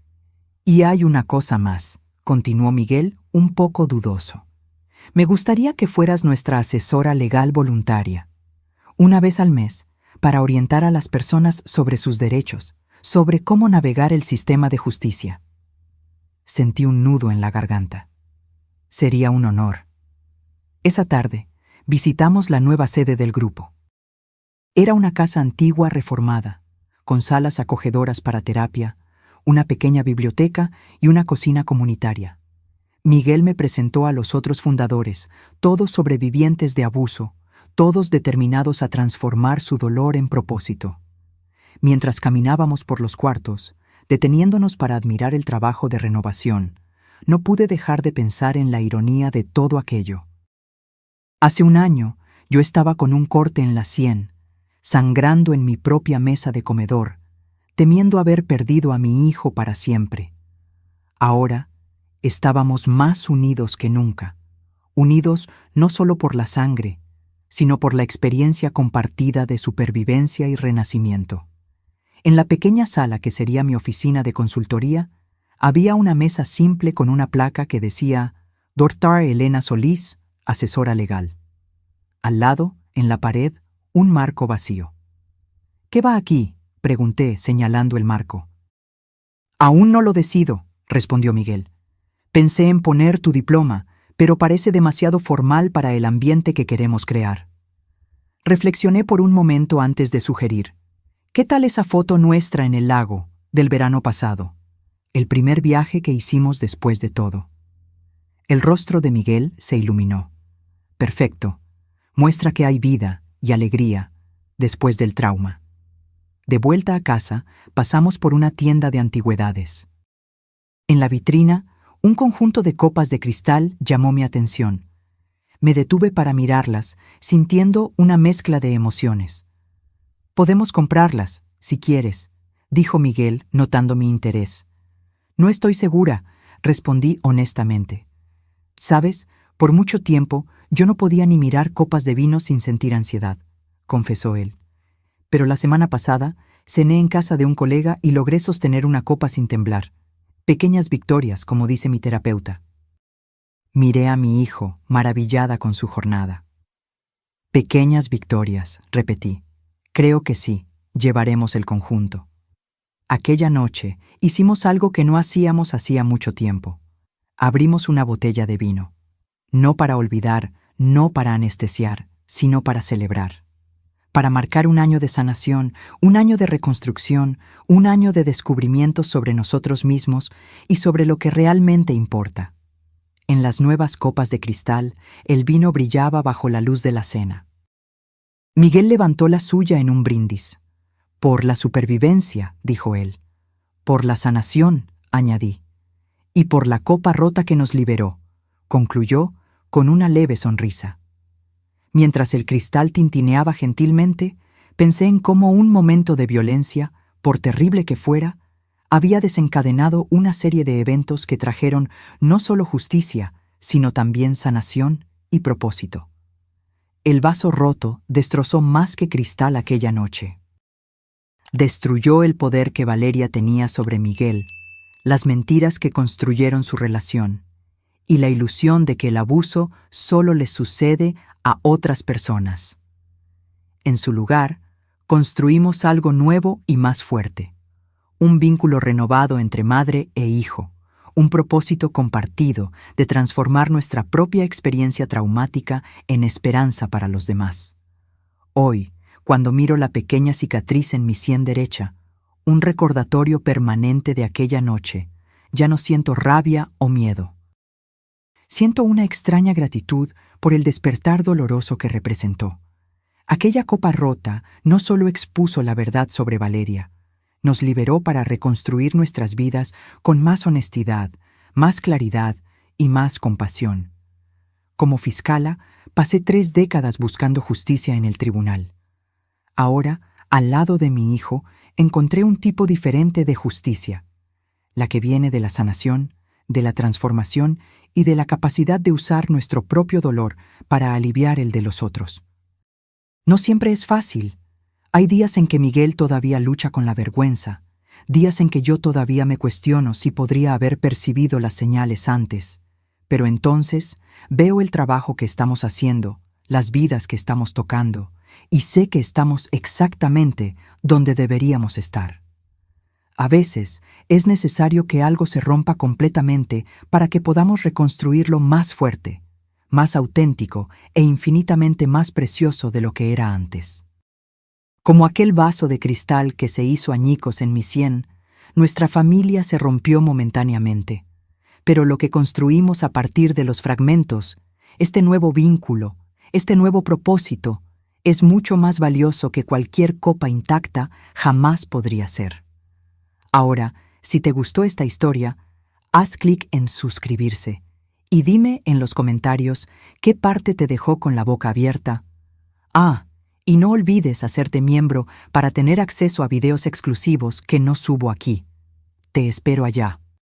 Y hay una cosa más, continuó Miguel, un poco dudoso. Me gustaría que fueras nuestra asesora legal voluntaria, una vez al mes, para orientar a las personas sobre sus derechos, sobre cómo navegar el sistema de justicia. Sentí un nudo en la garganta. Sería un honor. Esa tarde, visitamos la nueva sede del grupo. Era una casa antigua reformada, con salas acogedoras para terapia, una pequeña biblioteca y una cocina comunitaria. Miguel me presentó a los otros fundadores, todos sobrevivientes de abuso, todos determinados a transformar su dolor en propósito. Mientras caminábamos por los cuartos, deteniéndonos para admirar el trabajo de renovación, no pude dejar de pensar en la ironía de todo aquello. Hace un año, yo estaba con un corte en la sien, sangrando en mi propia mesa de comedor, temiendo haber perdido a mi hijo para siempre. Ahora estábamos más unidos que nunca, unidos no solo por la sangre, sino por la experiencia compartida de supervivencia y renacimiento. En la pequeña sala que sería mi oficina de consultoría, había una mesa simple con una placa que decía Dr. Elena Solís, asesora legal. Al lado, en la pared, un marco vacío. «¿Qué va aquí?», pregunté, señalando el marco. «Aún no lo decido», respondió Miguel. «Pensé en poner tu diploma, pero parece demasiado formal para el ambiente que queremos crear». Reflexioné por un momento antes de sugerir: «¿Qué tal esa foto nuestra en el lago, del verano pasado? El primer viaje que hicimos después de todo». El rostro de Miguel se iluminó. «Perfecto. Muestra que hay vida y alegría después del trauma». De vuelta a casa, pasamos por una tienda de antigüedades. En la vitrina, un conjunto de copas de cristal llamó mi atención. Me detuve para mirarlas, sintiendo una mezcla de emociones. «Podemos comprarlas, si quieres», dijo Miguel, notando mi interés. «No estoy segura», respondí honestamente. «Sabes, por mucho tiempo yo no podía ni mirar copas de vino sin sentir ansiedad», confesó él. «Pero la semana pasada cené en casa de un colega y logré sostener una copa sin temblar. Pequeñas victorias, como dice mi terapeuta». Miré a mi hijo, maravillada con su jornada. «Pequeñas victorias», repetí. «Creo que sí, llevaremos el conjunto». Aquella noche hicimos algo que no hacíamos hacía mucho tiempo. Abrimos una botella de vino. No para olvidar, no para anestesiar, sino para celebrar. Para marcar un año de sanación, un año de reconstrucción, un año de descubrimientos sobre nosotros mismos y sobre lo que realmente importa. En las nuevas copas de cristal, el vino brillaba bajo la luz de la cena. Miguel levantó la suya en un brindis. «Por la supervivencia», dijo él. «Por la sanación», añadí. «Y por la copa rota que nos liberó», concluyó con una leve sonrisa. Mientras el cristal tintineaba gentilmente, pensé en cómo un momento de violencia, por terrible que fuera, había desencadenado una serie de eventos que trajeron no solo justicia, sino también sanación y propósito. El vaso roto destrozó más que cristal aquella noche. Destruyó el poder que Valeria tenía sobre Miguel, las mentiras que construyeron su relación, y la ilusión de que el abuso solo les sucede a otras personas. En su lugar, construimos algo nuevo y más fuerte, un vínculo renovado entre madre e hijo, un propósito compartido de transformar nuestra propia experiencia traumática en esperanza para los demás. Hoy, cuando miro la pequeña cicatriz en mi sien derecha, un recordatorio permanente de aquella noche, ya no siento rabia o miedo. Siento una extraña gratitud por el despertar doloroso que representó. Aquella copa rota no solo expuso la verdad sobre Valeria, nos liberó para reconstruir nuestras vidas con más honestidad, más claridad y más compasión. Como fiscala, pasé 3 décadas buscando justicia en el tribunal. Ahora, al lado de mi hijo, encontré un tipo diferente de justicia, la que viene de la sanación, de la transformación y de la capacidad de usar nuestro propio dolor para aliviar el de los otros. No siempre es fácil. Hay días en que Miguel todavía lucha con la vergüenza, días en que yo todavía me cuestiono si podría haber percibido las señales antes, pero entonces veo el trabajo que estamos haciendo, las vidas que estamos tocando, y sé que estamos exactamente donde deberíamos estar. A veces es necesario que algo se rompa completamente para que podamos reconstruirlo más fuerte, más auténtico e infinitamente más precioso de lo que era antes. Como aquel vaso de cristal que se hizo añicos en mi sien, nuestra familia se rompió momentáneamente, pero lo que construimos a partir de los fragmentos, este nuevo vínculo, este nuevo propósito, es mucho más valioso que cualquier copa intacta jamás podría ser. Ahora, si te gustó esta historia, haz clic en suscribirse y dime en los comentarios qué parte te dejó con la boca abierta. Ah, Y no olvides hacerte miembro para tener acceso a videos exclusivos que no subo aquí. Te espero allá.